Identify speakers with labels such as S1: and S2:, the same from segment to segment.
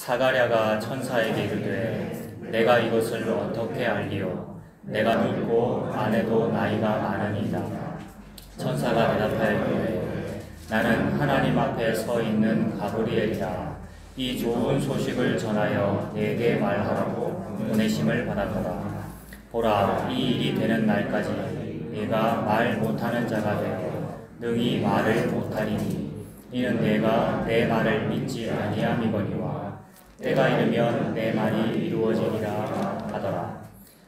S1: 사가랴가 천사에게 이르되 내가 이것을 어떻게 알리오? 내가 늙고 아내도 나이가 많으니이다. 천사가 대답하여 이르되 나는 하나님 앞에 서 있는 가브리엘이라. 이 좋은 소식을 전하여 내게 말하라고 보내심을 받았도다. 보라, 이 일이 되는 날까지 네가 말 못하는 자가 되어 능히 말을 못하리니 이는 내가 내 말을 믿지 아니함이거니와 때가 이르면 내 말이 이루어지리라 하더라.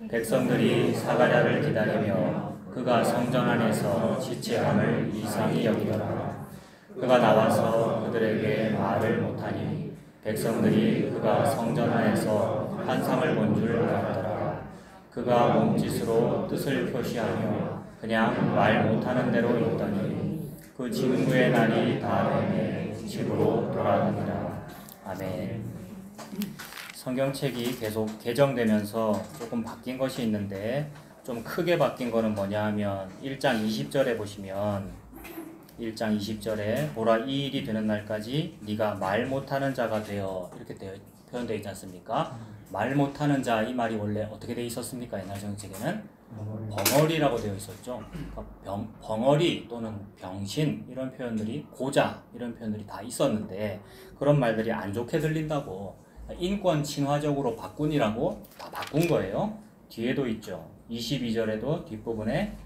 S1: 백성들이 사가랴를 기다리며 그가 성전 안에서 지체함을 이상히 여기더라. 그가 나와서 그들에게 말을 못하니 백성들이 그가 성전 안에서 환상을 본 줄 알았더라. 그가 몸짓으로 뜻을 표시하며 그냥 말 못하는 대로 있더니 그 징후의 날이 다 되매 집으로 돌아가니라. 아멘. 성경책이 계속 개정되면서 조금 바뀐 것이 있는데 좀 크게 바뀐 거는 뭐냐 하면 1장 20절에 보시면 1장 20절에 보라 이 일이 되는 날까지 네가 말 못하는 자가 되어 이렇게 표현되어 있지 않습니까? 말 못하는 자 이 말이 원래 어떻게 되어 있었습니까? 옛날 성경책에는 벙어리라고 되어 있었죠. 그러니까 벙어리 또는 병신 이런 표현들이 고자 이런 표현들이 다 있었는데 그런 말들이 안 좋게 들린다고 인권 친화적으로 바꾼이라고 다 바꾼 거예요. 뒤에도 있죠. 22절에도 뒷부분에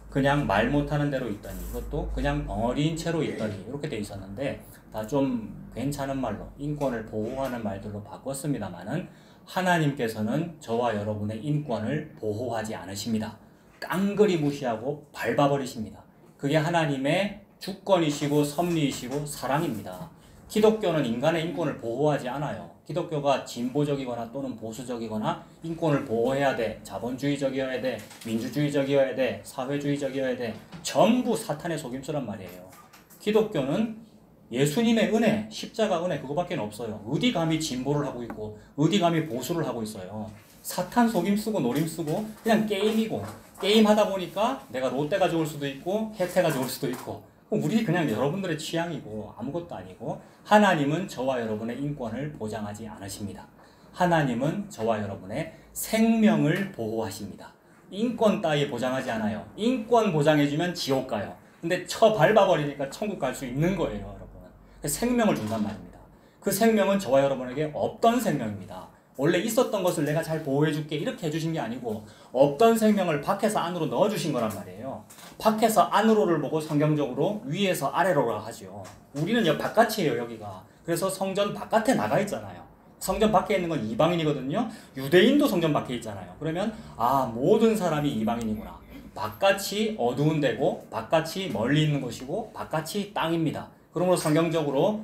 S1: 그냥 말 못하는 대로 있더니 이것도 그냥 벙어리인 채로 있더니 이렇게 돼 있었는데 다 좀 괜찮은 말로 인권을 보호하는 말들로 바꿨습니다만은 하나님께서는 저와 여러분의 인권을 보호하지 않으십니다. 깡그리 무시하고 밟아버리십니다. 그게 하나님의 주권이시고 섭리이시고 사랑입니다. 기독교는 인간의 인권을 보호하지 않아요. 기독교가 진보적이거나 또는 보수적이거나 인권을 보호해야 돼, 자본주의적이어야 돼, 민주주의적이어야 돼, 사회주의적이어야 돼, 전부 사탄의 속임수란 말이에요. 기독교는 예수님의 은혜, 십자가 은혜 그거밖에 없어요. 어디 감히 진보를 하고 있고 어디 감히 보수를 하고 있어요. 사탄 속임쓰고 노림쓰고 그냥 게임이고 게임하다 보니까 내가 롯데가 좋을 수도 있고 혜태가 좋을 수도 있고 우리 그냥 여러분들의 취향이고 아무것도 아니고 하나님은 저와 여러분의 인권을 보장하지 않으십니다. 하나님은 저와 여러분의 생명을 보호하십니다. 인권 따위 보장하지 않아요. 인권 보장해주면 지옥 가요. 근데 밟아버리니까 천국 갈 수 있는 거예요, 여러분. 생명을 준단 말입니다. 그 생명은 저와 여러분에게 없던 생명입니다. 원래 있었던 것을 내가 잘 보호해줄게 이렇게 해주신 게 아니고 없던 생명을 밖에서 안으로 넣어주신 거란 말이에요. 밖에서 안으로를 보고 성경적으로 위에서 아래로라 하죠. 우리는 바깥이에요, 여기가. 그래서 성전 바깥에 나가 있잖아요. 성전 밖에 있는 건 이방인이거든요. 유대인도 성전 밖에 있잖아요. 그러면 모든 사람이 이방인이구나. 바깥이 어두운 데고 바깥이 멀리 있는 것이고 바깥이 땅입니다. 그러므로 성경적으로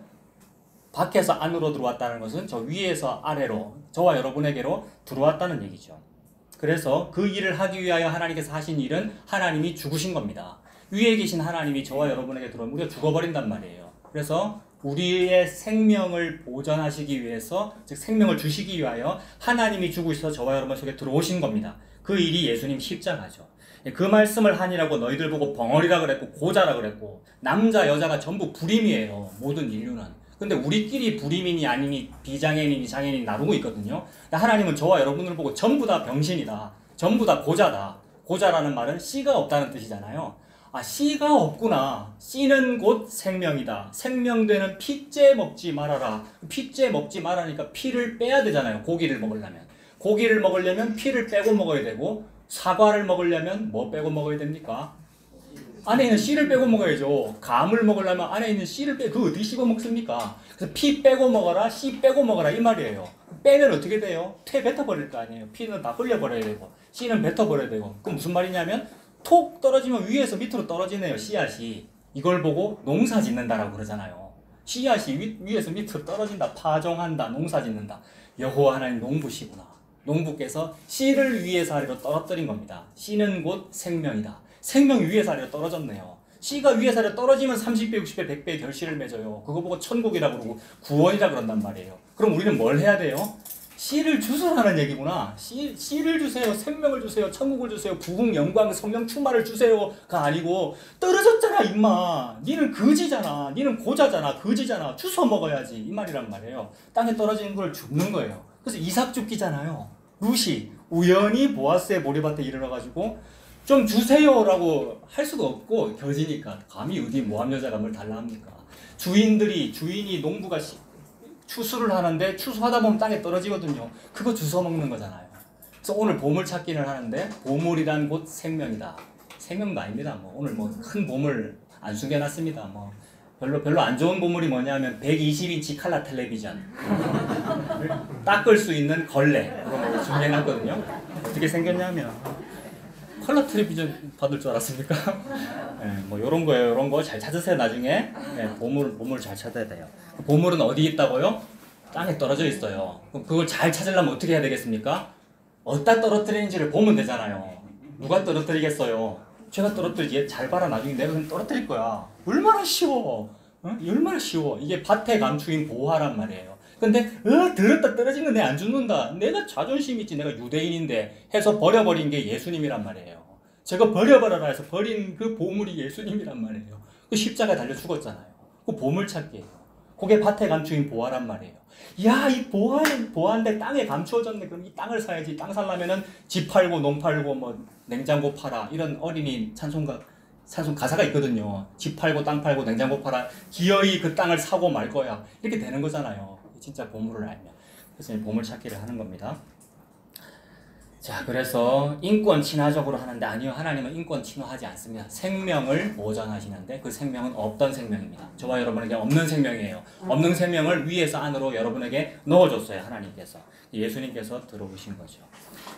S1: 밖에서 안으로 들어왔다는 것은 저 위에서 아래로 저와 여러분에게로 들어왔다는 얘기죠. 그래서 그 일을 하기 위하여 하나님께서 하신 일은 하나님이 죽으신 겁니다. 위에 계신 하나님이 저와 여러분에게 들어오면 우리가 죽어버린단 말이에요. 그래서 우리의 생명을 보전하시기 위해서 즉 생명을 주시기 위하여 하나님이 죽으셔서 저와 여러분 속에 들어오신 겁니다. 그 일이 예수님 십자가죠. 그 말씀을 하니라고 너희들 보고 벙어리라 그랬고 고자라 그랬고 남자 여자가 전부 불임이에요. 모든 인류는. 근데 우리끼리 불임이니 아니니 비장애인이니 장애인이 나누고 있거든요. 하나님은 저와 여러분을 보고 전부 다 병신이다. 전부 다 고자다. 고자라는 말은 씨가 없다는 뜻이잖아요. 씨가 없구나. 씨는 곧 생명이다. 생명되는 피째 먹지 말아라. 피째 먹지 말라니까 피를 빼야 되잖아요. 고기를 먹으려면. 고기를 먹으려면 피를 빼고 먹어야 되고 사과를 먹으려면 뭐 빼고 먹어야 됩니까? 안에 있는 씨를 빼고 먹어야죠. 감을 먹으려면 안에 있는 씨를 그거 어떻게 씹어 먹습니까? 그래서 피 빼고 먹어라, 씨 빼고 먹어라 이 말이에요. 빼면 어떻게 돼요? 퇴 뱉어버릴 거 아니에요. 피는 다 흘려버려야 되고 씨는 뱉어버려야 되고. 그럼 무슨 말이냐면 톡 떨어지면 위에서 밑으로 떨어지네요. 씨앗이. 이걸 보고 농사 짓는다라고 그러잖아요. 씨앗이 위에서 밑으로 떨어진다. 파종한다. 농사 짓는다. 여호와 하나님 농부시구나. 농부께서 씨를 위에서 아래로 떨어뜨린 겁니다. 씨는 곧 생명이다. 생명이 위에서 아래로 떨어졌네요. 씨가 위에서 아래로 떨어지면 30배, 60배, 100배의 결실을 맺어요. 그거 보고 천국이라고 그러고 구원이라 그런단 말이에요. 그럼 우리는 뭘 해야 돼요?
S2: 씨를 주소라는 얘기구나. 씨를 주세요. 생명을 주세요. 천국을 주세요. 부흥, 영광, 성령 충만을 주세요가 아니고 떨어졌잖아 임마. 니는 거지잖아. 니는 고자잖아. 거지잖아. 주워 먹어야지. 이 말이란 말이에요. 땅에 떨어지는 걸 줍는 거예요. 그래서 이삭 줍기잖아요. 룻이 우연히 보아스의 모리밭에 이르러가지고 좀 주세요라고 할 수도 없고 거지니까 감히 어디 모함 여자가 뭘 달라 합니까? 주인이 농부가 추수를 하는데 추수하다 보면 땅에 떨어지거든요. 그거 주워 먹는 거잖아요. 그래서 오늘 보물 찾기를 하는데 보물이란 곧 생명이다. 생명도 아닙니다. 뭐 오늘 뭐 큰 보물 안 숨겨놨습니다. 뭐 별로 안 좋은 보물이 뭐냐면 120인치 칼라 텔레비전, 닦을 수 있는 걸레 그런 거 준비해놨거든요. 어떻게 생겼냐면 컬러 텔레비전 받을 줄 알았습니까? 네, 뭐 요런 거예요. 요런 거 잘 찾으세요. 나중에 네, 보물 잘 찾아야 돼요. 보물은 어디 있다고요? 땅에 떨어져 있어요. 그럼 그걸 잘 찾으려면 어떻게 해야 되겠습니까? 어디다 떨어뜨리는지를 보면 되잖아요. 누가 떨어뜨리겠어요? 제가 떨어뜨리지. 잘 봐라. 나중에 내가 그냥 떨어뜨릴 거야. 얼마나 쉬워. 얼마나 쉬워. 이게 밭에 감추인 보화란 말이에요. 근데 들었다 떨어지는 애 안 죽는다. 내가 자존심 있지. 내가 유대인인데 해서 버려버린 게 예수님이란 말이에요. 제가 버려버려라 해서 버린 그 보물이 예수님이란 말이에요. 그 십자가에 달려 죽었잖아요. 그 보물찾기예요. 그게 밭에 감추인 보화란 말이에요. 야, 이 보화인데 땅에 감추어졌네. 그럼 이 땅을 사야지. 땅 살려면은 집 팔고 농 팔고 뭐 냉장고 팔아. 이런 어린이 찬송 가사가 있거든요. 집 팔고 땅 팔고 냉장고 팔아. 기어이 그 땅을 사고 말 거야. 이렇게 되는 거잖아요. 진짜 보물을 알면. 그래서 보물 찾기를 하는 겁니다. 자, 그래서 인권 친화적으로 하는데 아니요. 하나님은 인권 친화하지 않습니다. 생명을 보전하시는데 그 생명은 없던 생명입니다. 저와 여러분에게 없는 생명이에요. 없는 생명을 위에서 안으로 여러분에게 넣어줬어요. 하나님께서. 예수님께서 들어오신 거죠.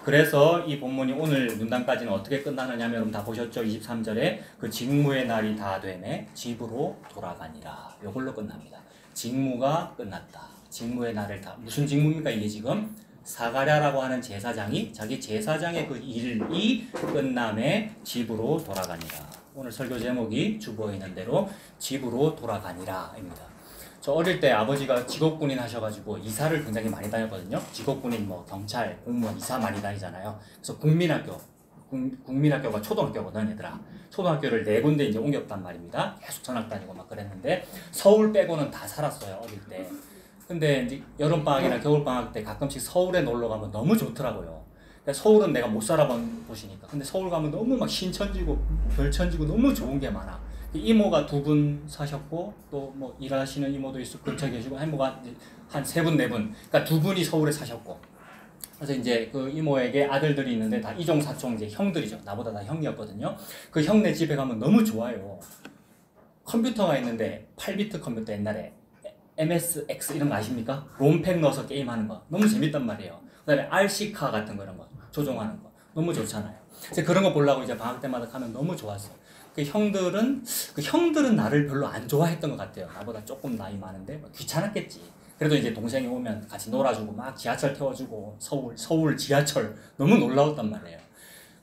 S2: 그래서 이 본문이 오늘 문단까지는 어떻게 끝나느냐 하면 여러분 다 보셨죠? 23절에 그 직무의 날이 다 되매 집으로 돌아가니라. 이걸로 끝납니다. 직무가 끝났다. 직무의 날을 다. 무슨 직무입니까 이게 지금? 사가랴라고 하는 제사장이 자기 제사장의 그 일이 끝남에 집으로 돌아가니라. 오늘 설교 제목이 주보에 있는 대로 집으로 돌아가니라 입니다. 저 어릴 때 아버지가 직업군인 하셔가지고 이사를 굉장히 많이 다녔거든요. 직업군인 뭐 경찰, 공무원, 이사 많이 다니잖아요. 그래서 국민학교가 초등학교거든 얘들아. 초등학교를 4군데 이제 옮겼단 말입니다. 계속 전학 다니고 막 그랬는데 서울 빼고는 다 살았어요 어릴 때. 근데 이제 여름방학이나 겨울방학 때 가끔씩 서울에 놀러 가면 너무 좋더라고요. 서울은 내가 못 살아보시니까. 근데 서울 가면 너무 막 신천지고 별천지고 너무 좋은 게 많아. 이모가 2분 사셨고 또 뭐 일하시는 이모도 있고 근처에 계시고 이모가 한 3분, 4분. 그러니까 2분이 서울에 사셨고. 그래서 이제 그 이모에게 아들들이 있는데 다 이종 사총 이제 형들이죠. 나보다 다 형이었거든요. 그 형네 집에 가면 너무 좋아요. 컴퓨터가 있는데 8비트 컴퓨터 옛날에 MSX 이런 거 아십니까? 롬팩 넣어서 게임하는 거 너무 재밌단 말이에요. 그 다음에 RC카 같은 거 이런 거 조종하는 거 너무 좋잖아요. 그래서 그런 거 보려고 이제 방학 때마다 가면 너무 좋았어요. 그 형들은 나를 별로 안 좋아했던 것 같아요. 나보다 조금 나이 많은데 뭐 귀찮았겠지. 그래도 이제 동생이 오면 같이 놀아주고 막 지하철 태워주고 서울 지하철 너무 놀라웠단 말이에요.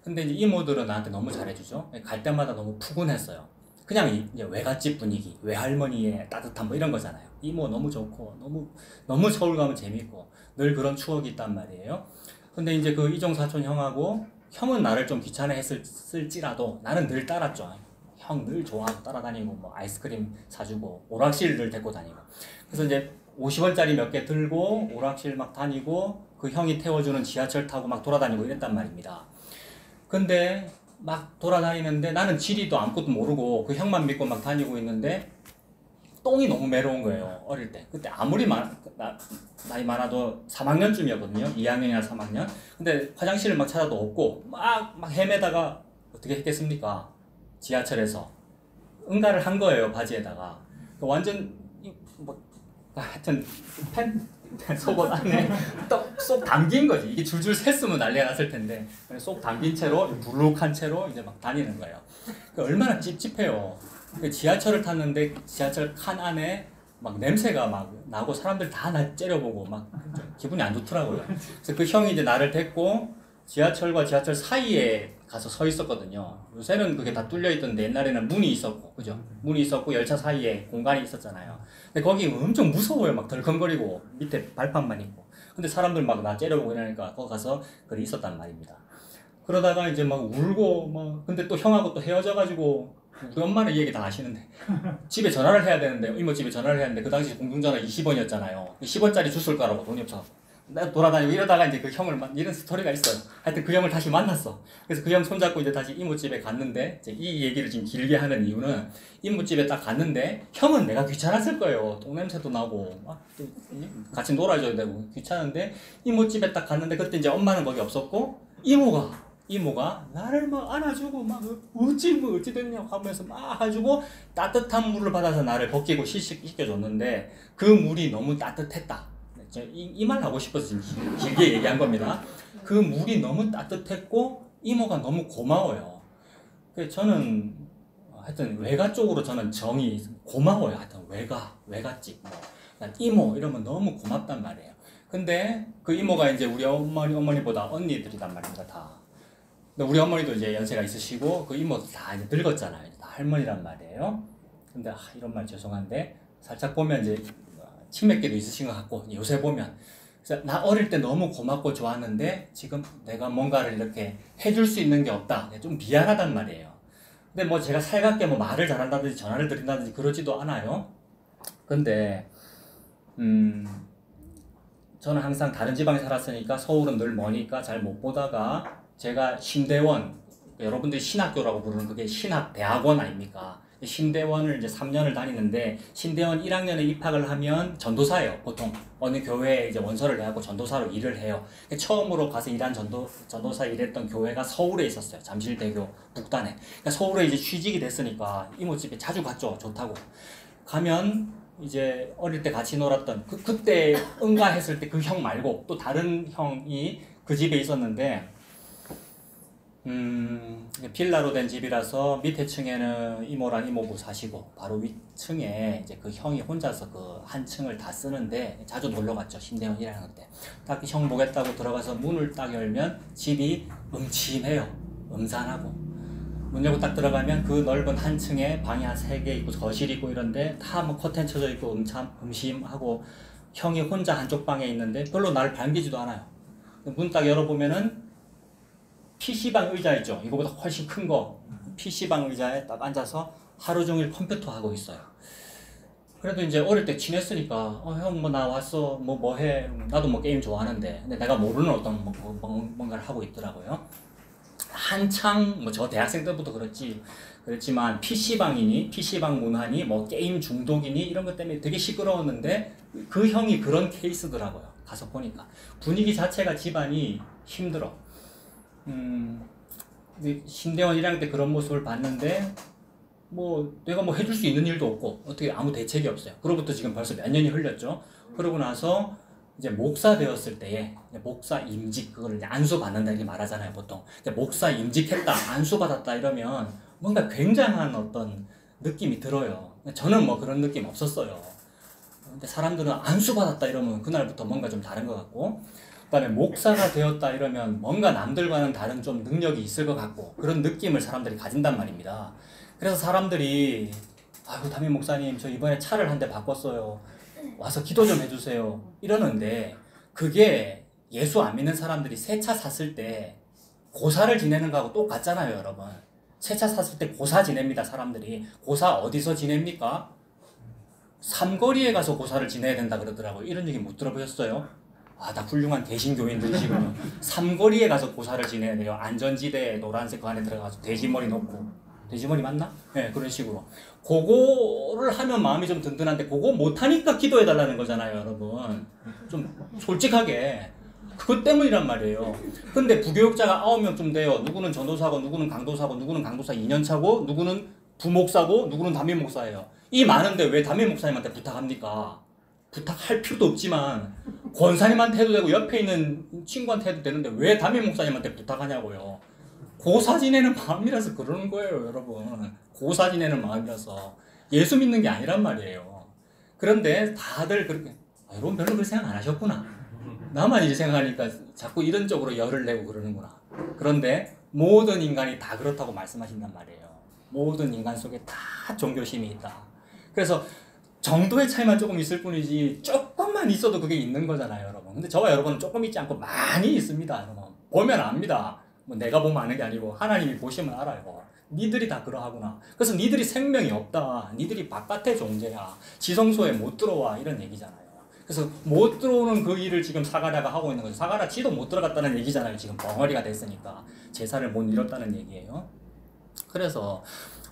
S2: 근데 이제 이모들은 나한테 너무 잘해주죠. 갈 때마다 너무 푸근했어요. 그냥 이제 외갓집 분위기, 외할머니의 따뜻함 뭐 이런 거잖아요. 이모 너무 좋고 너무 서울 가면 재밌고 늘 그런 추억이 있단 말이에요. 근데 이제 그 이종 사촌 형은 나를 좀 귀찮아했을지라도 나는 늘 따랐죠. 형 늘 좋아하고 따라다니고 뭐 아이스크림 사주고 오락실 늘 데리고 다니고. 그래서 이제 50원짜리 몇 개 들고 오락실 막 다니고 그 형이 태워주는 지하철 타고 막 돌아다니고 이랬단 말입니다. 근데 막 돌아다니는데 나는 지리도 아무것도 모르고 그 형만 믿고 막 다니고 있는데 똥이 너무 매러운 거예요. 어릴 때. 그때 아무리 나이 많아도 3학년쯤이었거든요. 2학년이나 3학년. 근데 화장실을 막 찾아도 없고 막 헤매다가 어떻게 했겠습니까? 지하철에서 응가를 한 거예요. 바지에다가. 완전 하여튼 속옷 안에 쏙 담긴 거지. 이게 줄줄 샜으면 난리가 났을 텐데 쏙 담긴 채로 불룩한 채로 이제 막 다니는 거예요. 얼마나 찝찝해요. 지하철을 탔는데 지하철 칸 안에 막 냄새가 막 나고 사람들 다 날 째려보고 막 기분이 안 좋더라고요. 그래서 그 형이 이제 나를 데리고 지하철과 지하철 사이에 가서 서 있었거든요. 요새는 그게 다 뚫려 있던데 옛날에는 문이 있었고, 그죠? 문이 있었고 열차 사이에 공간이 있었잖아요. 근데 거기 엄청 무서워요. 막 덜컹거리고 밑에 발판만 있고. 근데 사람들 막 나 째려보고 이러니까 거기 가서 그리 있었단 말입니다. 그러다가 이제 막 울고 막 근데 또 형하고 또 헤어져가지고 우리 엄마는 이 얘기 다 아시는데 집에 전화를 해야 되는데 이모 집에 전화를 해야 되는데 그 당시 공중전화 20원이었잖아요. 10원짜리 주술 거라고 돈이 없어. 내가 돌아다니고 이러다가 이제 그 형을 이런 스토리가 있어요. 하여튼 그 형을 다시 만났어. 그래서 그 형 손잡고 이제 다시 이모 집에 갔는데 이제 이 얘기를 지금 길게 하는 이유는 이모 집에 딱 갔는데 형은 내가 귀찮았을 거예요. 똥냄새도 나고 막 같이 놀아줘야 되고 귀찮은데 이모 집에 딱 갔는데 그때 이제 엄마는 거기 없었고 이모가 나를 막 안아주고 막 어찌 됐냐고 하면서 막 해주고 따뜻한 물을 받아서 나를 벗기고 씻겨줬는데 그 물이 너무 따뜻했다. 이 말 하고 싶어서 지금 길게 얘기한 겁니다. 그 물이 너무 따뜻했고 이모가 너무 고마워요. 그래서 저는 하여튼 외가 쪽으로 저는 정이 고마워요. 하여튼 외가집 뭐 이모 이러면 너무 고맙단 말이에요. 근데 그 이모가 이제 우리 어머니보다 언니들이란 말입니다. 다. 근데 우리 어머니도 이제 연세가 있으시고 그 이모도 다 이제 늙었잖아요. 다 할머니란 말이에요. 근데 이런 말 죄송한데 살짝 보면 이제 치맥기도 있으신 것 같고 요새 보면 그래서 나 어릴 때 너무 고맙고 좋았는데 지금 내가 뭔가를 이렇게 해줄 수 있는 게 없다. 좀 미안하단 말이에요. 근데 뭐 제가 살갑게 뭐 말을 잘한다든지 전화를 드린다든지 그러지도 않아요. 근데 저는 항상 다른 지방에 살았으니까 서울은 늘 머니까 잘 못 보다가 제가 신대원, 여러분들이 신학교라고 부르는 그게 신학대학원 아닙니까? 신대원을 이제 3년을 다니는데 신대원 1학년에 입학을 하면 전도사예요. 보통 어느 교회에 이제 원서를 내고 전도사로 일을 해요. 처음으로 가서 일한 전도사 일했던 교회가 서울에 있었어요. 잠실대교 북단에. 그러니까 서울에 이제 취직이 됐으니까 이모집에 자주 갔죠. 좋다고. 가면 이제 어릴 때 같이 놀았던 그때 응가했을 때 그 형 말고 또 다른 형이 그 집에 있었는데 빌라로 된 집이라서 밑에 층에는 이모랑 이모부 사시고 바로 위층에 이제 그 형이 혼자서 그 한 층을 다 쓰는데 자주 놀러 갔죠. 신대원 1학년 때. 딱 형 보겠다고 들어가서 문을 딱 열면 집이 음침해요. 음산하고. 문 열고 딱 들어가면 그 넓은 한 층에 방이 한 3개 있고 거실 있고 이런데 다 뭐 커튼 쳐져 있고 음심하고 형이 혼자 한쪽 방에 있는데 별로 나를 반기지도 않아요. 문 딱 열어보면은 PC방 의자 있죠. 이거보다 훨씬 큰 거. PC방 의자에 딱 앉아서 하루 종일 컴퓨터 하고 있어요. 그래도 이제 어릴 때 친했으니까 형 뭐 나 왔어 뭐 해. 나도 뭐 게임 좋아하는데 근데 내가 모르는 어떤 뭔가를 하고 있더라고요. 한창 뭐 저 대학생 때부터 그랬지만 PC방 문화니 뭐 게임 중독이니 이런 것 때문에 되게 시끄러웠는데 그 형이 그런 케이스더라고요. 가서 보니까 분위기 자체가 집안이 힘들어. 신대원 1학년 때 그런 모습을 봤는데 뭐 내가 뭐 해줄 수 있는 일도 없고 어떻게 아무 대책이 없어요. 그로부터 지금 벌써 몇 년이 흘렸죠. 그러고 나서 이제 목사 되었을 때에 목사 임직 그거를 이제 안수 받는다 이렇게 말하잖아요. 보통 목사 임직했다 안수 받았다 이러면 뭔가 굉장한 어떤 느낌이 들어요. 저는 뭐 그런 느낌 없었어요. 근데 사람들은 안수 받았다 이러면 그날부터 뭔가 좀 다른 것 같고 그다음에 목사가 되었다 이러면 뭔가 남들과는 다른 좀 능력이 있을 것 같고 그런 느낌을 사람들이 가진단 말입니다. 그래서 사람들이 아이고 담임 목사님 저 이번에 차를 한 대 바꿨어요. 와서 기도 좀 해주세요. 이러는데 그게 예수 안 믿는 사람들이 새 차 샀을 때 고사를 지내는 거하고 똑같잖아요, 여러분. 새 차 샀을 때 고사 지냅니다, 사람들이. 고사 어디서 지냅니까? 삼거리에 가서 고사를 지내야 된다 그러더라고요. 이런 얘기 못 들어보셨어요? 다 훌륭한 대신교인들이시군요. 삼거리에 가서 고사를 지내야 돼요. 안전지대 노란색 그 안에 들어가서 돼지머리 놓고. 돼지머리 맞나? 네, 그런 식으로. 그거를 하면 마음이 좀 든든한데 그거 못하니까 기도해달라는 거잖아요, 여러분. 좀 솔직하게. 그것 때문이란 말이에요. 근데 부교육자가 9명쯤 돼요. 누구는 전도사고, 누구는 강도사고, 누구는 강도사 2년차고, 누구는 부목사고, 누구는 담임 목사예요. 이 많은데 왜 담임 목사님한테 부탁합니까? 부탁할 필요도 없지만 권사님한테 해도 되고 옆에 있는 친구한테 해도 되는데 왜 담임 목사님한테 부탁하냐고요. 고사 지내는 마음이라서 그러는 거예요, 여러분. 고사 지내는 마음이라서 예수 믿는 게 아니란 말이에요. 그런데 다들 그렇게 여러분 별로 그렇게 생각 안 하셨구나. 나만 이제 생각하니까 자꾸 이런 쪽으로 열을 내고 그러는구나. 그런데 모든 인간이 다 그렇다고 말씀하신단 말이에요. 모든 인간 속에 다 종교심이 있다. 그래서 정도의 차이만 조금 있을 뿐이지 조금만 있어도 그게 있는 거잖아요, 여러분. 근데 저와 여러분은 조금 있지 않고 많이 있습니다. 여러분. 보면 압니다. 뭐 내가 보면 아는 게 아니고 하나님이 보시면 알아요. 니들이 다 그러하구나. 그래서 니들이 생명이 없다. 니들이 바깥의 존재야. 지성소에 못 들어와. 이런 얘기잖아요. 그래서 못 들어오는 그 일을 지금 사가랴가 하고 있는 거죠. 사가랴 지도 못 들어갔다는 얘기잖아요. 지금 벙어리가 됐으니까. 제사를 못 이뤘다는 얘기예요. 그래서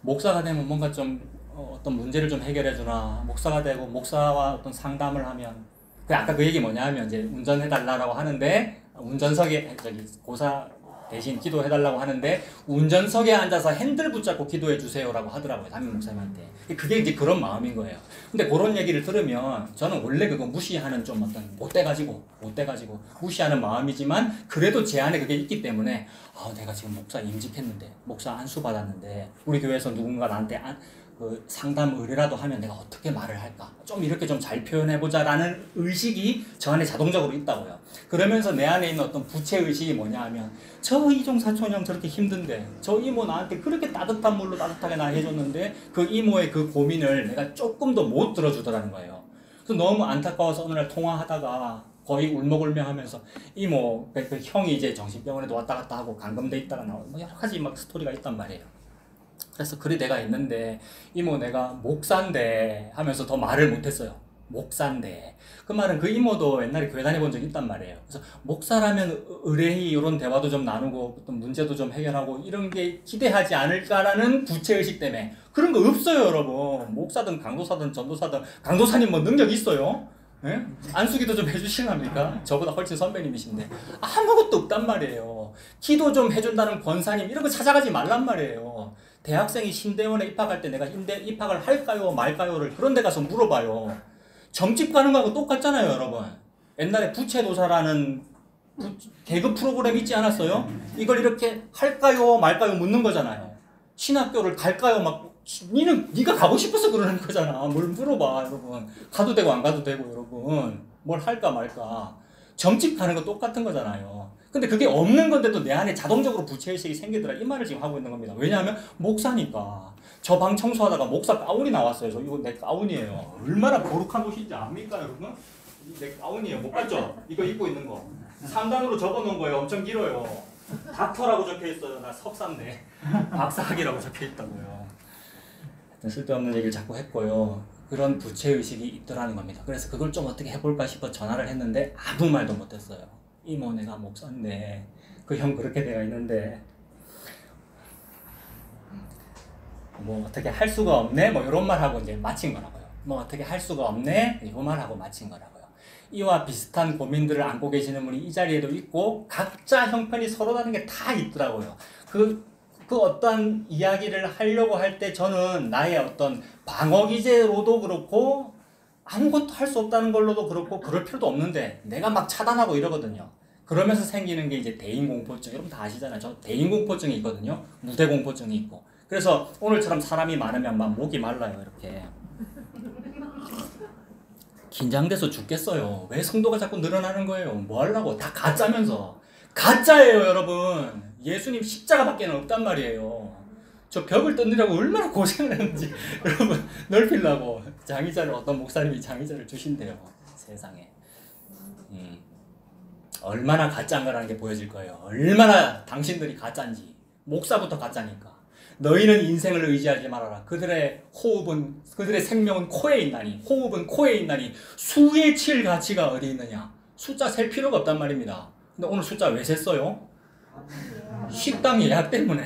S2: 목사가 되면 뭔가 좀 어떤 문제를 좀 해결해 주나, 목사가 되고 목사와 어떤 상담을 하면, 아까 그 얘기 뭐냐 하면 이제 운전해 달라고 하는데 운전석에 고사 대신 기도해 달라고 하는데 운전석에 앉아서 핸들 붙잡고 기도해 주세요라고 하더라고요. 담임 목사님한테. 그게 이제 그런 마음인 거예요. 근데 그런 얘기를 들으면 저는 원래 그거 무시하는 좀 어떤 못돼가지고 무시하는 마음이지만 그래도 제 안에 그게 있기 때문에 내가 지금 목사 임직했는데, 목사 안수 받았는데, 우리 교회에서 누군가 나한테 그 상담 의뢰라도 하면 내가 어떻게 말을 할까? 좀 이렇게 좀 잘 표현해보자라는 의식이 저 안에 자동적으로 있다고요. 그러면서 내 안에 있는 어떤 부채의식이 뭐냐 하면, 저 이종 사촌 형 저렇게 힘든데, 저 이모 나한테 그렇게 따뜻한 물로 따뜻하게 나 해줬는데, 그 이모의 그 고민을 내가 조금 더 못 들어주더라는 거예요. 그래서 너무 안타까워서 어느 날 통화하다가 거의 울먹울며 하면서, 이모, 그 형이 이제 정신병원에도 왔다 갔다 하고 감금돼 있다가 나오고, 뭐 여러 가지 막 스토리가 있단 말이에요. 그래서 그래 내가 있는데, 이모 내가 목사인데 하면서 더 말을 못했어요. 목사인데. 그 말은 그 이모도 옛날에 교회 다녀본 적이 있단 말이에요. 그래서 목사라면 의뢰히 이런 대화도 좀 나누고 어떤 문제도 좀 해결하고 이런 게 기대하지 않을까라는 부채의식 때문에. 그런 거 없어요, 여러분. 목사든 강도사든 전도사든. 강도사님 뭐 능력 있어요? 예? 안수기도 좀 해주시랍니까? 저보다 훨씬 선배님이신데 아무것도 없단 말이에요. 기도 좀 해준다는 권사님 이런 거 찾아가지 말란 말이에요. 대학생이 신대원에 입학할 때 내가 입학을 할까요 말까요를 그런 데 가서 물어봐요. 점집 가는 거하고 똑같잖아요, 여러분. 옛날에 부채도사라는 개그 프로그램 있지 않았어요? 이걸 이렇게 할까요 말까요 묻는 거잖아요. 신학교를 갈까요 네가 가고 싶어서 그러는 거잖아. 뭘 물어봐, 여러분. 가도 되고 안 가도 되고, 여러분. 뭘 할까 말까. 점집 가는 거 똑같은 거잖아요. 근데 그게 없는 건데도 내 안에 자동적으로 부채의식이 생기더라. 이 말을 지금 하고 있는 겁니다. 왜냐하면 목사니까. 저 방 청소하다가 목사 가운이 나왔어요. 이거 내 가운이에요. 얼마나 거룩한 옷인지 압니까, 여러분? 내 가운이에요. 못 봤죠? 이거 입고 있는 거. 3단으로 적어놓은 거예요. 엄청 길어요. 닥터라고 적혀있어요. 나 석사인데. 박사학위라고 적혀있다고요. 쓸데없는 얘기를 자꾸 했고요. 그런 부채의식이 있더라는 겁니다. 그래서 그걸 좀 어떻게 해볼까 싶어 전화를 했는데 아무 말도 못했어요. 이모 내가 목사인데 그 형 그렇게 돼가 있는데 뭐 어떻게 할 수가 없네 뭐 이런 말하고 이제 마친 거라고요. 뭐 어떻게 할 수가 없네 이 말하고 마친 거라고요. 이와 비슷한 고민들을 안고 계시는 분이 이 자리에도 있고 각자 형편이 서로 다른 게 다 있더라고요. 그 어떠한 이야기를 하려고 할 때 저는 나의 어떤 방어 기제로도 그렇고 아무것도 할 수 없다는 걸로도 그렇고 그럴 필요도 없는데 내가 막 차단하고 이러거든요. 그러면서 생기는 게 이제 대인공포증. 여러분 다 아시잖아요. 저 대인공포증이 있거든요. 무대공포증이 있고. 그래서 오늘처럼 사람이 많으면 막 목이 말라요. 이렇게. 긴장돼서 죽겠어요. 왜 성도가 자꾸 늘어나는 거예요? 뭐 하려고? 다 가짜면서. 가짜예요, 여러분. 예수님 십자가밖에 없단 말이에요. 저 벽을 뜯느라고 얼마나 고생을 했는지 여러분 넓히려고 장의자를 어떤 목사님이 장의자를 주신대요. 세상에. 얼마나 가짜인가라는 게 보여질 거예요. 얼마나 당신들이 가짜인지. 목사부터 가짜니까. 너희는 인생을 의지하지 말아라. 그들의 생명은 코에 있나니, 호흡은 코에 있나니 수에 칠 가치가 어디 있느냐. 숫자 셀 필요가 없단 말입니다. 근데 오늘 숫자 왜 셌어요? 식당 예약 때문에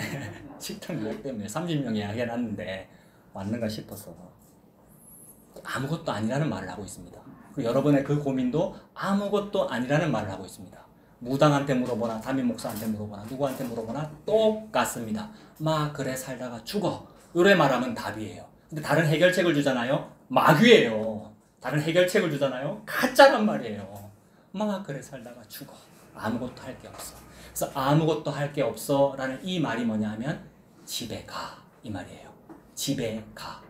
S2: 30명 예약해놨는데 왔는가 싶어서 아무것도 아니라는 말을 하고 있습니다. 그리고 여러분의 그 고민도 아무것도 아니라는 말을 하고 있습니다. 무당한테 물어보나 담임 목사한테 물어보나 누구한테 물어보나 똑같습니다. 그래 살다가 죽어. 요래 말하면 답이에요. 근데 다른 해결책을 주잖아요. 마귀예요. 다른 해결책을 주잖아요. 가짜란 말이에요. 그래 살다가 죽어. 아무것도 할 게 없어. 그래서 아무것도 할 게 없어 라는 이 말이 뭐냐 하면 집에 가 이 말이에요. 집에 가.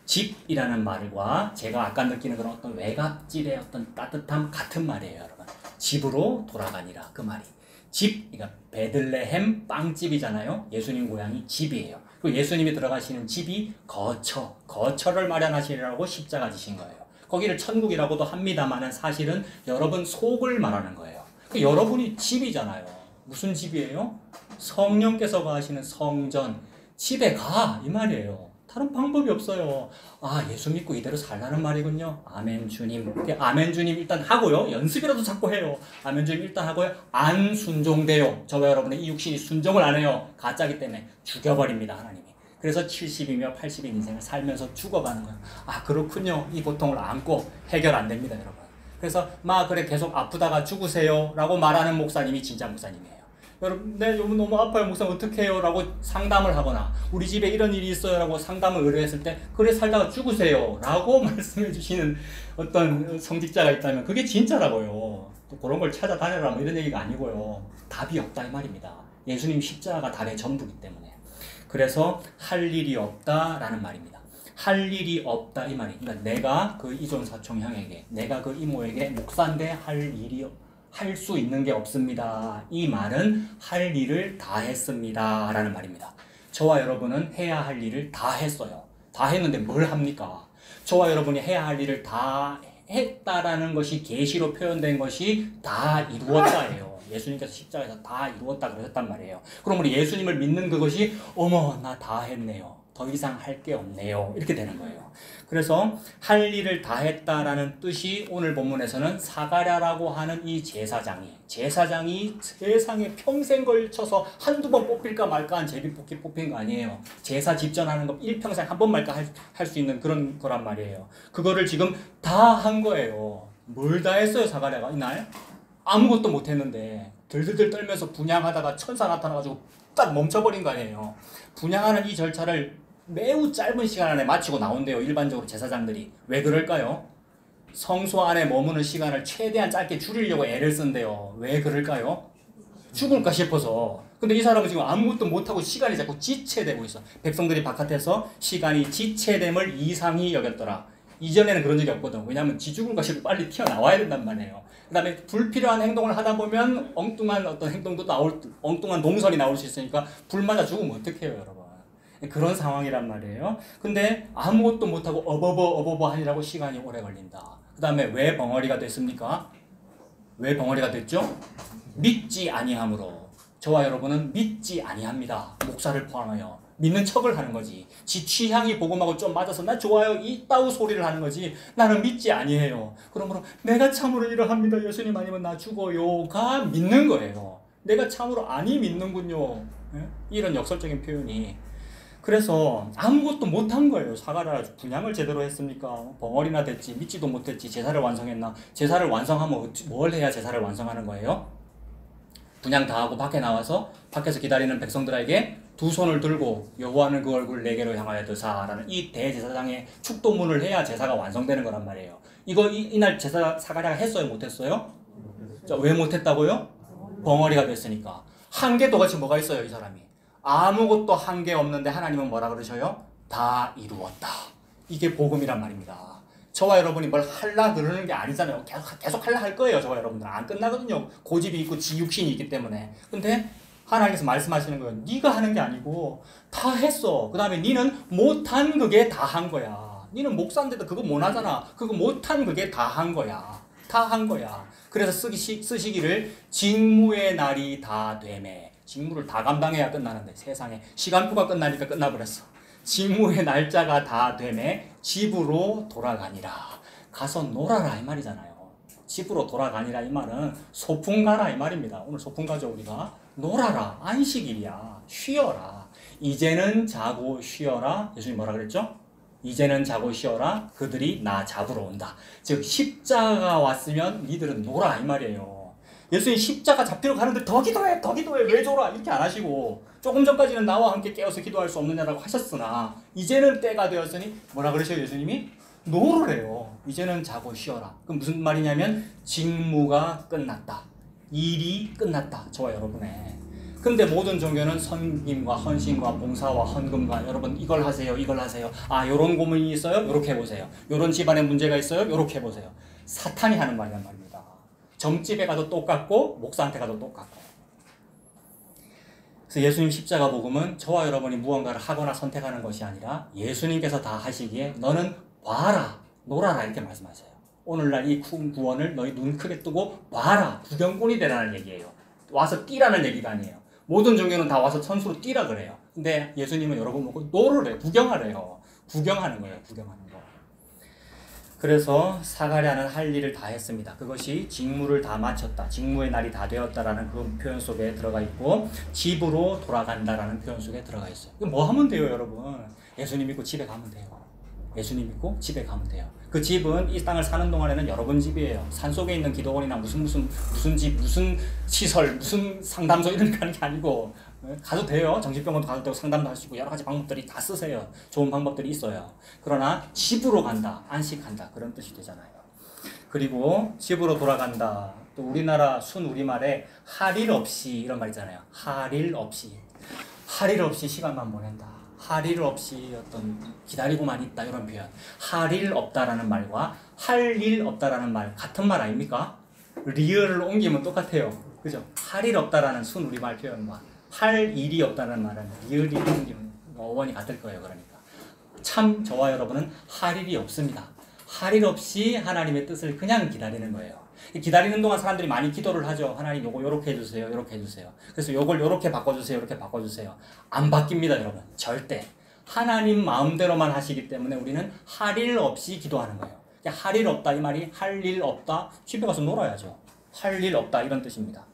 S2: 집이라는 말과 제가 아까 느끼는 그런 어떤 외갓집의 어떤 따뜻함 같은 말이에요, 여러분. 집으로 돌아가니라 그 말이. 집, 그러니까 베들레헴 빵집이잖아요. 예수님 고향이 집이에요. 그리고 예수님이 들어가시는 집이 거처를 마련하시려고 십자가 지신 거예요. 거기를 천국이라고도 합니다만은 사실은 여러분 속을 말하는 거예요. 그 여러분이 집이잖아요. 무슨 집이에요? 성령께서 거하시는 성전, 집에 가 이 말이에요. 다른 방법이 없어요. 아, 예수 믿고 이대로 살라는 말이군요. 아멘 주님. 아멘 주님 일단 하고요. 연습이라도 자꾸 해요. 아멘 주님 일단 하고요. 안 순종돼요. 저와 여러분의 이 육신이 순종을 안 해요. 가짜기 때문에 죽여버립니다, 하나님이. 그래서 70이며 80인 인생을 살면서 죽어가는 거예요. 아, 그렇군요. 이 고통을 안고 해결 안 됩니다, 여러분. 그래서 막 그래 계속 아프다가 죽으세요 라고 말하는 목사님이 진짜 목사님이에요. 여러분, 네, 여러분 너무 아파요. 목사님 어떻게 해요? 라고 상담을 하거나 우리 집에 이런 일이 있어요 라고 상담을 의뢰했을 때 그래 살다가 죽으세요 라고 말씀해 주시는 어떤 성직자가 있다면 그게 진짜라고요. 또 그런 걸 찾아다녀라 뭐 이런 얘기가 아니고요. 답이 없다 이 말입니다. 예수님 십자가가 답의 전부이기 때문에. 그래서 할 일이 없다라는 말입니다. 할 일이 없다 이 말이. 그러니까 내가 그 이존 사촌 형에게, 내가 그 이모에게 목사인데 할 일이 할 수 있는 게 없습니다. 이 말은 할 일을 다 했습니다 라는 말입니다. 저와 여러분은 해야 할 일을 다 했어요. 다 했는데 뭘 합니까? 저와 여러분이 해야 할 일을 다 했다라는 것이 계시로 표현된 것이 다 이루었다예요. 예수님께서 십자가에서 다 이루었다 그러셨단 말이에요. 그럼 우리 예수님을 믿는 그것이 어머 나 다 했네요. 더 이상 할 게 없네요. 이렇게 되는 거예요. 그래서 할 일을 다 했다라는 뜻이 오늘 본문에서는 사가랴라고 하는 이 제사장이 세상에 평생 걸쳐서 한두 번 뽑힐까 말까 한 제비뽑기 뽑힌 거 아니에요. 제사 집전하는 거 일평생 한 번 말까 할 수 있는 그런 거란 말이에요. 그거를 지금 다 한 거예요. 뭘 다 했어요 사가랴가 이날? 아무것도 못 했는데 들들들 떨면서 분향하다가 천사 나타나가지고 딱 멈춰버린 거 아니에요. 분향하는 이 절차를 매우 짧은 시간 안에 마치고 나온대요. 일반적으로 제사장들이. 왜 그럴까요? 성소 안에 머무는 시간을 최대한 짧게 줄이려고 애를 쓴대요. 왜 그럴까요? 죽을까 싶어서. 근데 이 사람은 지금 아무것도 못하고 시간이 자꾸 지체되고 있어. 백성들이 바깥에서 시간이 지체됨을 이상히 여겼더라. 이전에는 그런 적이 없거든. 왜냐하면 지 죽을까 싶어 빨리 튀어나와야 된단 말이에요. 그 다음에 불필요한 행동을 하다 보면 엉뚱한 어떤 행동도 엉뚱한 동선이 나올 수 있으니까 불 맞아 죽으면 어떡해요, 여러분. 그런 상황이란 말이에요. 근데 아무것도 못하고 어버버 하느라고 시간이 오래 걸린다. 그 다음에 왜 벙어리가 됐습니까? 왜 벙어리가 됐죠? 믿지 아니함으로. 저와 여러분은 믿지 아니합니다. 목사를 포함하여. 믿는 척을 하는 거지. 지 취향이 복음하고 좀 맞아서 나 좋아요 이따우 소리를 하는 거지. 나는 믿지 아니해요. 그러므로 내가 참으로 이러합니다. 예수님 아니면 나 죽어요가 믿는 거예요. 내가 참으로 아니 믿는군요. 이런 역설적인 표현이. 그래서 아무것도 못한 거예요. 사가랴 분향을 제대로 했습니까? 벙어리나 됐지. 믿지도 못했지. 제사를 완성했나? 제사를 완성하면 뭘 해야 제사를 완성하는 거예요? 분향 다 하고 밖에 나와서 밖에서 기다리는 백성들에게 두 손을 들고 여호와는 그 얼굴 내게로 향하여 드사라는 이 대제사장의 축도문을 해야 제사가 완성되는 거란 말이에요. 이거 이날 제사 사가랴가 했어요? 못했어요? 자, 왜 못했다고요? 벙어리가 됐으니까. 한계도 같이 뭐가 있어요 이 사람이? 아무것도 한 게 없는데 하나님은 뭐라 그러셔요? 다 이루었다. 이게 복음이란 말입니다. 저와 여러분이 뭘 할라 그러는 게 아니잖아요. 계속 할라 할 거예요. 저와 여러분들 안 끝나거든요. 고집이 있고 지육신이 있기 때문에. 근데 하나님께서 말씀하시는 거예요. 네가 하는 게 아니고 다 했어. 그 다음에 니는 못한 그게 다 한 거야. 니는 목사인데도 그거 못 하잖아. 그거 못한 그게 다 한 거야. 다 한 거야. 그래서 쓰시기를 직무의 날이 다 되매. 직무를 다 감당해야 끝나는데 세상에 시간표가 끝나니까 끝나버렸어. 직무의 날짜가 다 되매 집으로 돌아가니라. 가서 놀아라 이 말이잖아요. 집으로 돌아가니라 이 말은 소풍 가라 이 말입니다. 오늘 소풍 가죠 우리가. 놀아라. 안식일이야. 쉬어라. 이제는 자고 쉬어라. 예수님 뭐라 그랬죠? 이제는 자고 쉬어라. 그들이 나 잡으러 온다. 즉 십자가가 왔으면 니들은 놀아 이 말이에요. 예수님 십자가 잡히러 가는데 더 기도해 왜 졸아 이렇게 안 하시고 조금 전까지는 나와 함께 깨어서 기도할 수 없느냐라고 하셨으나 이제는 때가 되었으니 뭐라 그러셔요 예수님이? 놀으래요. 이제는 자고 쉬어라. 그럼 무슨 말이냐면 직무가 끝났다. 일이 끝났다. 저와 여러분의. 근데 모든 종교는 섬김과 헌신과 봉사와 헌금과 여러분 이걸 하세요 아 요런 고민이 있어요 요렇게 해보세요. 요런 집안에 문제가 있어요 요렇게 해보세요. 사탄이 하는 말이란 말입니다. 점집에 가도 똑같고 목사한테 가도 똑같고. 그래서 예수님 십자가 복음은 저와 여러분이 무언가를 하거나 선택하는 것이 아니라 예수님께서 다 하시기에 너는 봐라 놀아라 이렇게 말씀하세요. 오늘날 이 구원을 너희 눈 크게 뜨고 봐라. 구경꾼이 되라는 얘기예요. 와서 뛰라는 얘기가 아니에요. 모든 종교는 다 와서 선수로 뛰라 그래요. 근데 예수님은 여러분 보고 놀으래요. 구경하래요. 구경하는 거예요. 구경하는 거. 그래서 사가랴는 할 일을 다 했습니다. 그것이 직무를 다 마쳤다. 직무의 날이 다 되었다라는 그 표현 속에 들어가 있고 집으로 돌아간다라는 표현 속에 들어가 있어요. 이거 뭐 하면 돼요, 여러분? 예수님 믿고 집에 가면 돼요. 예수님 믿고 집에 가면 돼요. 그 집은 이 땅을 사는 동안에는 여러분 집이에요. 산속에 있는 기도원이나 무슨 집, 무슨 시설, 무슨 상담소 이런 거 하는 게 아니고 가도 돼요. 정신병원도 가도 되고 상담도 할 수 있고 여러 가지 방법들이 다 쓰세요. 좋은 방법들이 있어요. 그러나 집으로 간다, 안식한다 그런 뜻이 되잖아요. 그리고 집으로 돌아간다. 또 우리나라 순 우리말에 할 일 없이 이런 말 있잖아요. 할 일 없이 시간만 보낸다. 할 일 없이 어떤 기다리고만 있다 이런 표현. 할 일 없다라는 말과 할 일 없다라는 말 같은 말 아닙니까? 리을을 옮기면 똑같아요. 그죠? 할 일 없다라는 순 우리말 표현과 할 일이 없다는 말은 리을이 옮기면 어원이 같을 거예요. 그러니까 참 저와 여러분은 할 일이 없습니다. 할 일 없이 하나님의 뜻을 그냥 기다리는 거예요. 기다리는 동안 사람들이 많이 기도를 하죠. 하나님 요거 요렇게 해주세요. 요렇게 해주세요. 그래서 요걸 요렇게 바꿔주세요. 요렇게 바꿔주세요. 안 바뀝니다, 여러분. 절대. 하나님 마음대로만 하시기 때문에 우리는 할 일 없이 기도하는 거예요. 할 일 없다 이 말이 할 일 없다. 집에 가서 놀아야죠. 할 일 없다 이런 뜻입니다.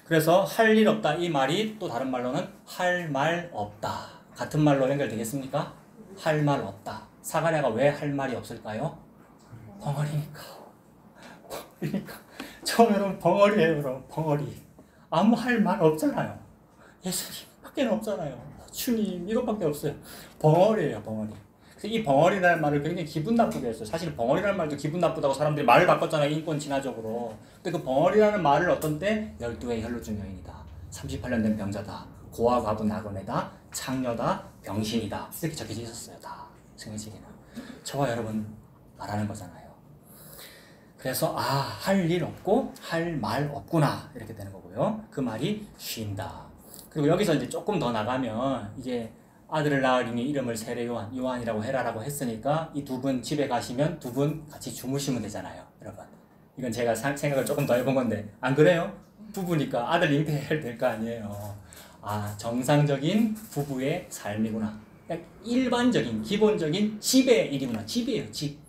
S2: 그래서 할 일 없다 이 말이 또 다른 말로는 할 말 없다. 같은 말로 연결되겠습니까? 할 말 없다. 사가랴가 왜 할 말이 없을까요? 벙어리니까. 처음에는 벙어리예요. 여러분. 벙어리. 아무 할 말 없잖아요. 예수님밖에 없잖아요. 주님 이것밖에 없어요. 벙어리예요. 벙어리. 그래서 이 벙어리라는 말을 굉장히 기분 나쁘게 했어요. 사실 벙어리라는 말도 기분 나쁘다고 사람들이 말을 바꿨잖아요. 인권 진화적으로. 근데 그 벙어리라는 말을 어떤 때 12의 혈루증 여인이다. 38년 된 병자다. 고아 과부 나그네다. 창녀다. 병신이다. 이렇게 적혀져 있었어요. 다. 성경책에는. 저와 여러분 말하는 거잖아요. 그래서 할 일 없고 할 말 없구나 이렇게 되는 거고요. 그 말이 쉰다. 그리고 여기서 이제 조금 더 나가면 이제 아들을 낳으리니 이름을 세례 요한이라고 해라라고 했으니까 이 두 분 집에 가시면 두 분 같이 주무시면 되잖아요, 여러분. 이건 제가 생각을 조금 더 해본 건데 안 그래요? 부부니까 아들 잉태해야 될 거 아니에요. 정상적인 부부의 삶이구나. 그냥 일반적인 기본적인 집의 일이구나. 집이에요, 집.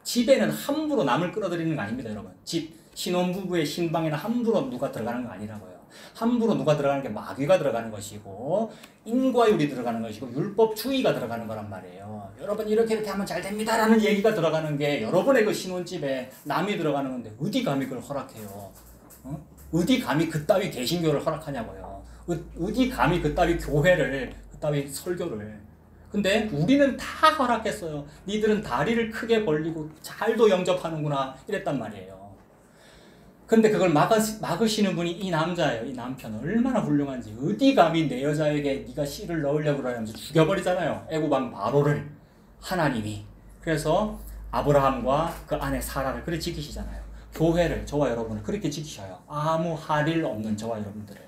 S2: 집에는 함부로 남을 끌어들이는 거 아닙니다, 여러분. 집, 신혼부부의 신방에는 함부로 누가 들어가는 거 아니라고요. 함부로 누가 들어가는 게 마귀가 들어가는 것이고 인과율이 들어가는 것이고 율법주의가 들어가는 거란 말이에요. 여러분 이렇게 하면 잘 됩니다라는 얘기가 들어가는 게 여러분의 그 신혼집에 남이 들어가는 건데 어디 감히 그걸 허락해요. 어디 감히 그따위 개신교를 허락하냐고요. 어디 감히 그따위 교회를 그따위 설교를. 근데 우리는 다 허락했어요. 니들은 다리를 크게 벌리고 잘도 영접하는구나 이랬단 말이에요. 근데 그걸 막으시는 분이 이 남자예요. 이 남편 얼마나 훌륭한지. 어디 감히 내 여자에게 네가 씨를 넣으려고 그러면서 죽여버리잖아요. 애굽왕 바로를 하나님이. 그래서 아브라함과 그 아내 사라를 그렇게 지키시잖아요. 교회를 저와 여러분을 그렇게 지키셔요. 아무 할 일 없는 저와 여러분들을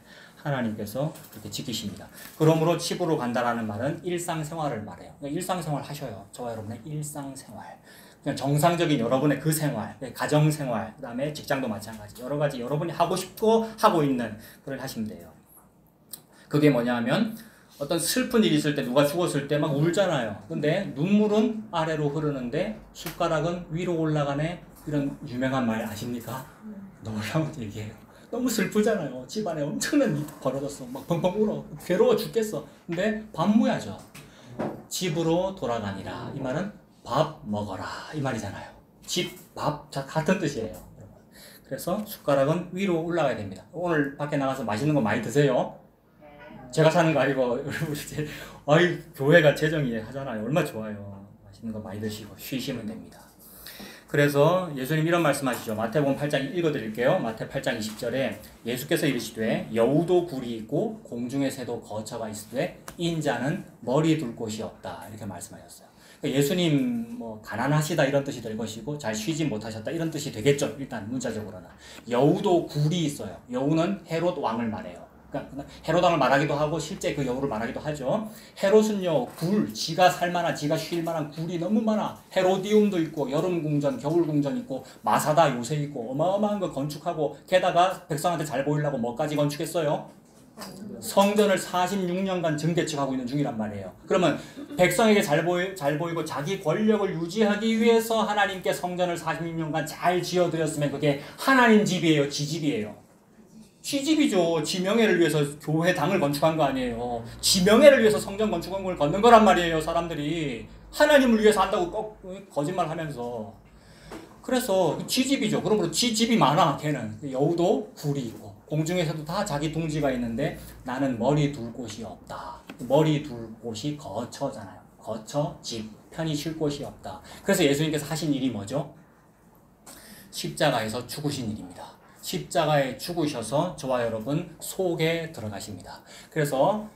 S2: 하나님께서 그렇게 지키십니다. 그러므로 집으로 간다라는 말은 일상생활을 말해요. 그러니까 일상생활 하셔요. 저와 여러분의 일상생활. 그냥 정상적인 여러분의 그 생활, 가정생활, 그 다음에 직장도 마찬가지. 여러 가지 여러분이 하고 싶고 하고 있는 그걸 하시면 돼요. 그게 뭐냐면 어떤 슬픈 일이 있을 때 누가 죽었을 때 막 울잖아요. 근데 눈물은 아래로 흐르는데 숟가락은 위로 올라가네. 이런 유명한 말 아십니까? 놀라운 얘기예요. 너무 슬프잖아요. 집안에 엄청난 일이 벌어졌어. 막 펑펑 울어. 괴로워 죽겠어. 근데 반무야죠. 집으로 돌아가니라. 이 말은 밥 먹어라. 이 말이잖아요. 집, 밥, 같은 뜻이에요. 그래서 숟가락은 위로 올라가야 됩니다. 오늘 밖에 나가서 맛있는 거 많이 드세요. 제가 사는 거 아니고, 교회가 재정이 하잖아요. 얼마나 좋아요. 맛있는 거 많이 드시고 쉬시면 됩니다. 그래서 예수님 이런 말씀하시죠. 마태복음 8장 읽어드릴게요. 마태 8장 20절에 예수께서 이르시되 여우도 굴이 있고 공중의 새도 거처가 있으되 인자는 머리 둘 곳이 없다. 이렇게 말씀하셨어요. 예수님 가난하시다 이런 뜻이 될 것이고 잘 쉬지 못하셨다 이런 뜻이 되겠죠. 일단 문자적으로는. 여우도 굴이 있어요. 여우는 헤롯 왕을 말해요. 그러니까 헤롯왕을 말하기도 하고 실제 그 여우를 말하기도 하죠. 헤롯은요 지가 살만한 지가 쉴 만한 굴이 너무 많아. 헤로디움도 있고 여름 궁전, 겨울 궁전 있고 마사다 요새 있고 어마어마한 거 건축하고 게다가 백성한테 잘 보이려고 뭐까지 건축했어요? 성전을 46년간 증개축하고 있는 중이란 말이에요. 그러면 백성에게 잘 보이고 자기 권력을 유지하기 위해서 하나님께 성전을 46년간 잘 지어드렸으면 그게 하나님 집이에요, 지 집이에요? 지 집이죠. 지 명예를 위해서 교회 당을 건축한 거 아니에요. 지 명예를 위해서 성전 건축한 걸 걷는 거란 말이에요. 사람들이 하나님을 위해서 한다고 꼭 거짓말하면서. 그래서 지 집이죠. 그러므로 지 집이 많아. 걔는 여우도 굴이 있고 공중에서도 다 자기 둥지가 있는데 나는 머리 둘 곳이 없다. 머리 둘 곳이 거처잖아요. 거처, 집, 편히 쉴 곳이 없다. 그래서 예수님께서 하신 일이 뭐죠? 십자가에서 죽으신 일입니다. 십자가에 죽으셔서 저와 여러분 속에 들어가십니다. 그래서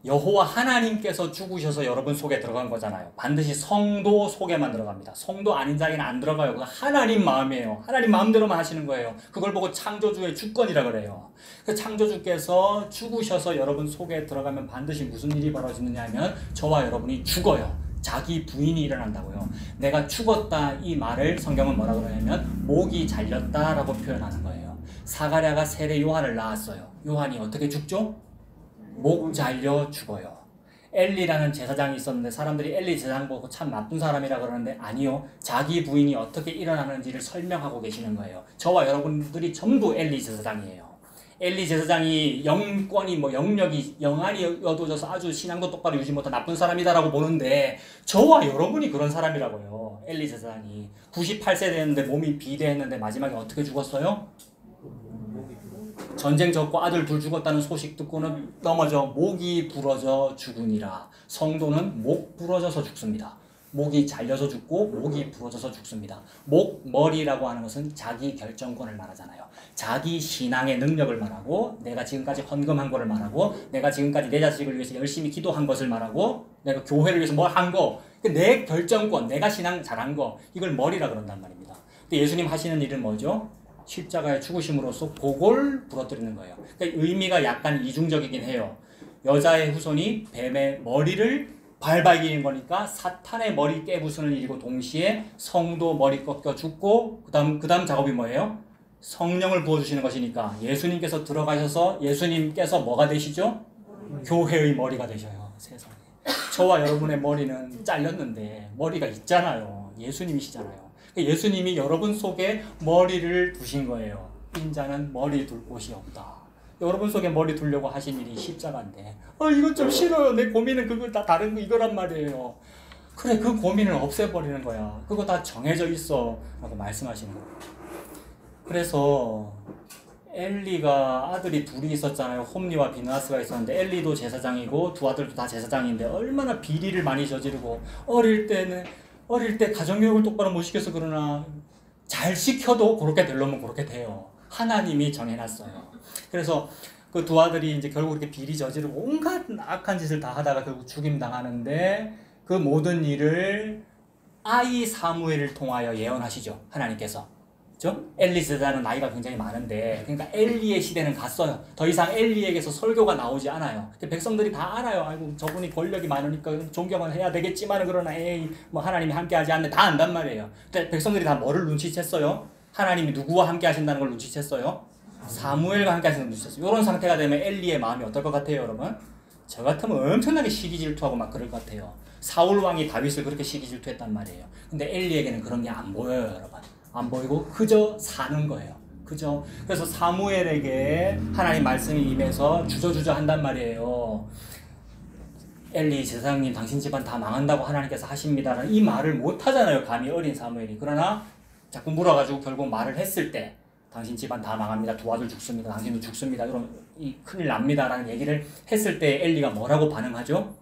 S2: 여호와 하나님께서 죽으셔서 여러분 속에 들어간 거잖아요. 반드시 성도 속에만 들어갑니다. 성도 아닌 자에는 안 들어가요. 그거 하나님 마음이에요. 하나님 마음대로만 하시는 거예요. 그걸 보고 창조주의 주권이라 그래요. 그 창조주께서 죽으셔서 여러분 속에 들어가면 반드시 무슨 일이 벌어지느냐 하면 저와 여러분이 죽어요. 자기 부인이 일어난다고요. 내가 죽었다 이 말을 성경은 뭐라고 그러냐면 목이 잘렸다라고 표현하는 거예요. 사가랴가 세례 요한을 낳았어요. 요한이 어떻게 죽죠? 목 잘려 죽어요. 엘리라는 제사장이 있었는데 사람들이 엘리 제사장 보고 참 나쁜 사람이라 그러는데 아니요. 자기 부인이 어떻게 일어나는지를 설명하고 계시는 거예요. 저와 여러분들이 전부 엘리 제사장이에요. 엘리 제사장이 영권이 영력이 영안이 어두워져서 아주 신앙도 똑바로 유지 못한 나쁜 사람이다라고 보는데 저와 여러분이 그런 사람이라고요. 엘리 제사장이 98세 됐는데 몸이 비대했는데 마지막에 어떻게 죽었어요? 전쟁 졌고 아들 둘 죽었다는 소식 듣고는 넘어져 목이 부러져 죽으니라. 성도는 목 부러져서 죽습니다. 목이 잘려서 죽고 목이 부러져서 죽습니다. 목, 머리라고 하는 것은 자기 결정권을 말하잖아요. 자기 신앙의 능력을 말하고 내가 지금까지 헌금한 거를 말하고 내가 지금까지 내 자식을 위해서 열심히 기도한 것을 말하고 내가 교회를 위해서 뭘 한 거, 내 결정권, 내가 신앙 잘한 거, 이걸 머리라 그런단 말입니다. 근데 예수님 하시는 일은 뭐죠? 십자가의 죽으심으로써 그걸 부러뜨리는 거예요. 그러니까 의미가 약간 이중적이긴 해요. 여자의 후손이 뱀의 머리를 밟아 이기는 거니까 사탄의 머리 깨부수는 일이고 동시에 성도 머리 꺾여 죽고 그다음 작업이 뭐예요? 성령을 부어주시는 것이니까 예수님께서 들어가셔서 예수님께서 뭐가 되시죠? 교회의 머리가 되셔요. 세상에. 저와 여러분의 머리는 잘렸는데 머리가 있잖아요. 예수님이시잖아요. 예수님이 여러분 속에 머리를 두신 거예요. 인자는 머리 둘 곳이 없다. 여러분 속에 머리 두려고 하신 일이 십자가인데 이거 좀 싫어요. 내 고민은 그거 다 다른 거 이거란 말이에요. 그래, 그 고민을 없애버리는 거야. 그거 다 정해져 있어 라고 말씀하시는 거예요. 그래서 엘리가 아들이 둘이 있었잖아요. 홈리와 비느하스가 있었는데 엘리도 제사장이고 두 아들도 다 제사장인데 얼마나 비리를 많이 저지르고 어릴 때 가정교육을 똑바로 못 시켜서 그러나 잘 시켜도 그렇게 되려면 그렇게 돼요. 하나님이 정해놨어요. 그래서 그 두 아들이 이제 결국 이렇게 비리 저지르고 온갖 악한 짓을 다 하다가 결국 죽임 당하는데 그 모든 일을 아이 사무엘을 통하여 예언하시죠. 하나님께서. 그렇죠? 엘리 제사장은 나이가 굉장히 많은데 그러니까 엘리의 시대는 갔어요. 더 이상 엘리에게서 설교가 나오지 않아요. 백성들이 다 알아요. 아이고 저분이 권력이 많으니까 존경은 해야 되겠지만 그러나 하나님이 함께하지 않네. 다 안단 말이에요. 근데 백성들이 다 뭐를 눈치챘어요? 하나님이 누구와 함께 하신다는 걸 눈치챘어요? 사무엘과 함께 하시는 걸 눈치챘어요. 이런 상태가 되면 엘리의 마음이 어떨 것 같아요, 여러분? 저 같으면 엄청나게 시기 질투하고 막 그럴 것 같아요. 사울 왕이 다윗을 그렇게 시기 질투했단 말이에요. 근데 엘리에게는 그런 게 안 보여요, 여러분. 안 보이고 그저 사는 거예요. 그죠? 그래서 사무엘에게 하나님 말씀이 임해서 주저주저 한단 말이에요. 엘리 제사장님 당신 집안 다 망한다고 하나님께서 하십니다라는 이 말을 못 하잖아요. 감히 어린 사무엘이. 그러나 자꾸 물어가지고 결국 말을 했을 때 당신 집안 다 망합니다. 두 아들 죽습니다. 당신도 죽습니다. 이런 큰일 납니다라는 얘기를 했을 때 엘리가 뭐라고 반응하죠?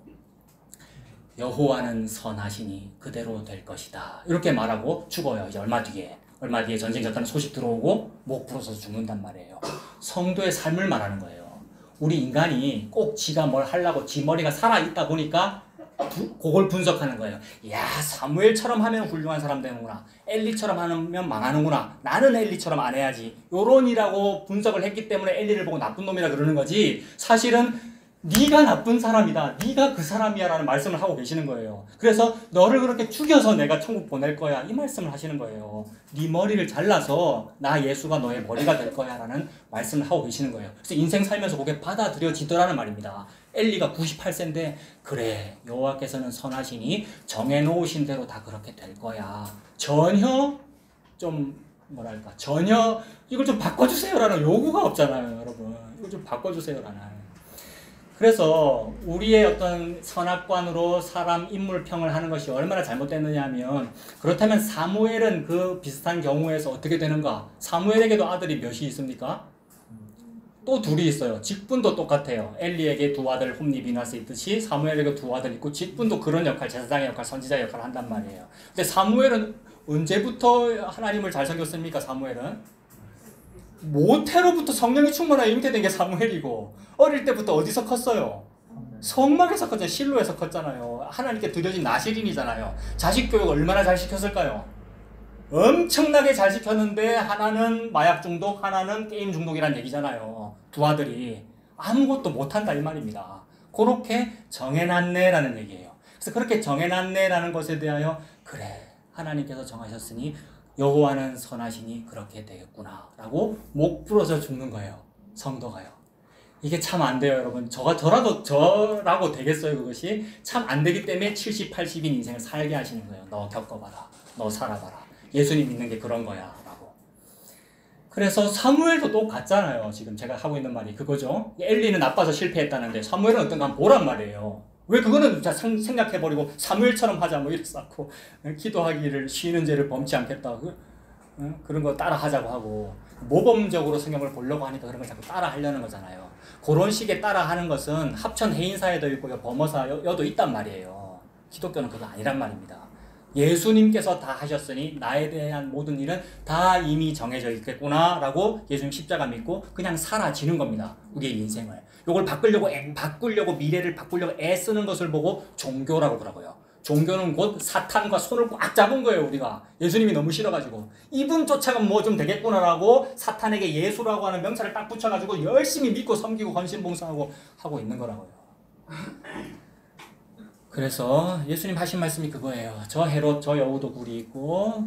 S2: 여호와는 선하시니 그대로 될 것이다. 이렇게 말하고 죽어요. 이제 얼마 뒤에 전쟁 졌다는 소식 들어오고 목 부러져서 죽는단 말이에요. 성도의 삶을 말하는 거예요. 우리 인간이 꼭 지가 뭘 하려고 지 머리가 살아있다 보니까 그걸 분석하는 거예요. 야, 사무엘처럼 하면 훌륭한 사람 되는구나. 엘리처럼 하면 망하는구나. 나는 엘리처럼 안 해야지. 요런이라고 분석을 했기 때문에 엘리를 보고 나쁜 놈이라 그러는 거지. 사실은 네가 나쁜 사람이다. 네가 그 사람이야 라는 말씀을 하고 계시는 거예요. 그래서 너를 그렇게 죽여서 내가 천국 보낼 거야. 이 말씀을 하시는 거예요. 네 머리를 잘라서 나 예수가 너의 머리가 될 거야 라는 말씀을 하고 계시는 거예요. 그래서 인생 살면서 그게 받아들여지더라는 말입니다. 엘리가 98세인데 그래, 여호와께서는 선하시니 정해놓으신 대로 다 그렇게 될 거야. 전혀 좀 뭐랄까, 전혀 이걸 좀 바꿔주세요라는 요구가 없잖아요. 여러분, 이걸 좀 바꿔주세요라는. 그래서 우리의 어떤 선악관으로 사람 인물평을 하는 것이 얼마나 잘못됐느냐 하면, 그렇다면 사무엘은 그 비슷한 경우에서 어떻게 되는가? 사무엘에게도 아들이 몇이 있습니까? 또 둘이 있어요. 직분도 똑같아요. 엘리에게 두 아들 홈리 비나스 있듯이 사무엘에게 두 아들 있고, 직분도 그런 역할, 제사장의 역할, 선지자의 역할을 한단 말이에요. 근데 사무엘은 언제부터 하나님을 잘 섬겼습니까? 사무엘은 모태로부터 성령이 충만하여 잉태된 게 사무엘이고, 어릴 때부터 어디서 컸어요? 성막에서 컸잖아요. 실로에서 컸잖아요. 하나님께 드려진 나실인이잖아요. 자식 교육 얼마나 잘 시켰을까요? 엄청나게 잘 시켰는데 하나는 마약 중독, 하나는 게임 중독이란 얘기잖아요. 두 아들이 아무것도 못한다 이 말입니다. 그렇게 정해놨네라는 얘기예요. 그래서 그렇게 정해놨네라는 것에 대하여 그래, 하나님께서 정하셨으니 여호와는 선하시니 그렇게 되겠구나 라고 목 부러져 죽는 거예요. 성도가요. 이게 참 안 돼요, 여러분. 저라고 되겠어요, 그것이? 참 안 되기 때문에 70, 80인 인생을 살게 하시는 거예요. 너 겪어봐라. 너 살아봐라. 예수님 믿는 게 그런 거야 라고. 그래서 사무엘도 똑같잖아요. 지금 제가 하고 있는 말이 그거죠. 엘리는 나빠서 실패했다는데 사무엘은 어떤가 한번 보란 말이에요. 왜 그거는 생각해버리고 사무엘처럼 하자 뭐 이래서 않고, 기도하기를 쉬는 죄를 범치 않겠다 그런 거 따라 하자고 하고, 모범적으로 성경을 보려고 하니까 그런 걸 자꾸 따라 하려는 거잖아요. 그런 식의 따라 하는 것은 합천 해인사에도 있고 범어사여도 있단 말이에요. 기독교는 그거 아니란 말입니다. 예수님께서 다 하셨으니 나에 대한 모든 일은 다 이미 정해져 있겠구나 라고 예수님 십자가 믿고 그냥 사라지는 겁니다. 우리의 인생을. 이걸 바꾸려고 미래를 바꾸려고 애쓰는 것을 보고 종교라고 그러고요. 종교는 곧 사탄과 손을 꽉 잡은 거예요. 우리가 예수님이 너무 싫어가지고 이분 쫓아가면 뭐 좀 되겠구나라고 사탄에게 예수라고 하는 명찰을 딱 붙여가지고 열심히 믿고 섬기고 헌신봉사하고 하고 있는 거라고요. 그래서 예수님 하신 말씀이 그거예요. 저 헤롯, 저 여우도 굴이 있고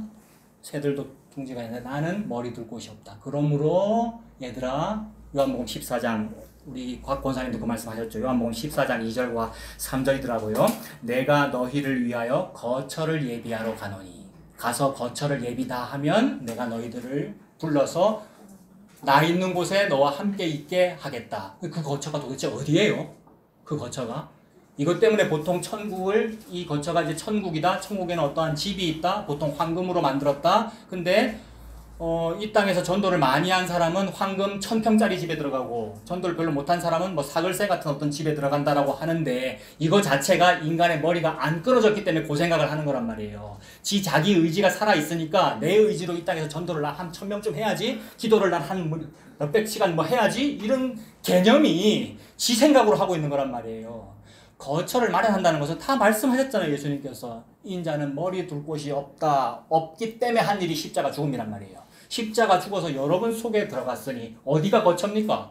S2: 새들도 둥지가 있는데 나는 머리 둘 곳이 없다. 그러므로 얘들아, 요한복음 14장 우리 곽 권사님도 그 말씀하셨죠. 요한복음 14장 2절과 3절이더라고요. 내가 너희를 위하여 거처를 예비하러 가노니, 가서 거처를 예비 다 하면 내가 너희들을 불러서 나 있는 곳에 너와 함께 있게 하겠다. 그 거처가 도대체 어디예요? 그 거처가? 이것 때문에 보통 이 거처가 이제 천국이다. 천국에는 어떠한 집이 있다. 보통 황금으로 만들었다. 근데 이 땅에서 전도를 많이 한 사람은 황금 1000평짜리 집에 들어가고, 전도를 별로 못한 사람은 뭐 사글세 같은 어떤 집에 들어간다라고 하는데, 이거 자체가 인간의 머리가 안 끊어졌기 때문에 그 생각을 하는 거란 말이에요. 자기 의지가 살아있으니까 내 의지로 이 땅에서 전도를 한 1000명쯤 해야지, 기도를 한 몇백 시간 뭐 해야지, 이런 개념이 지 생각으로 하고 있는 거란 말이에요. 거처를 마련한다는 것은 다 말씀하셨잖아요. 예수님께서 인자는 머리 둘 곳이 없기 때문에 한 일이 십자가 죽음이란 말이에요. 십자가 죽어서 여러분 속에 들어갔으니 어디가 거처입니까?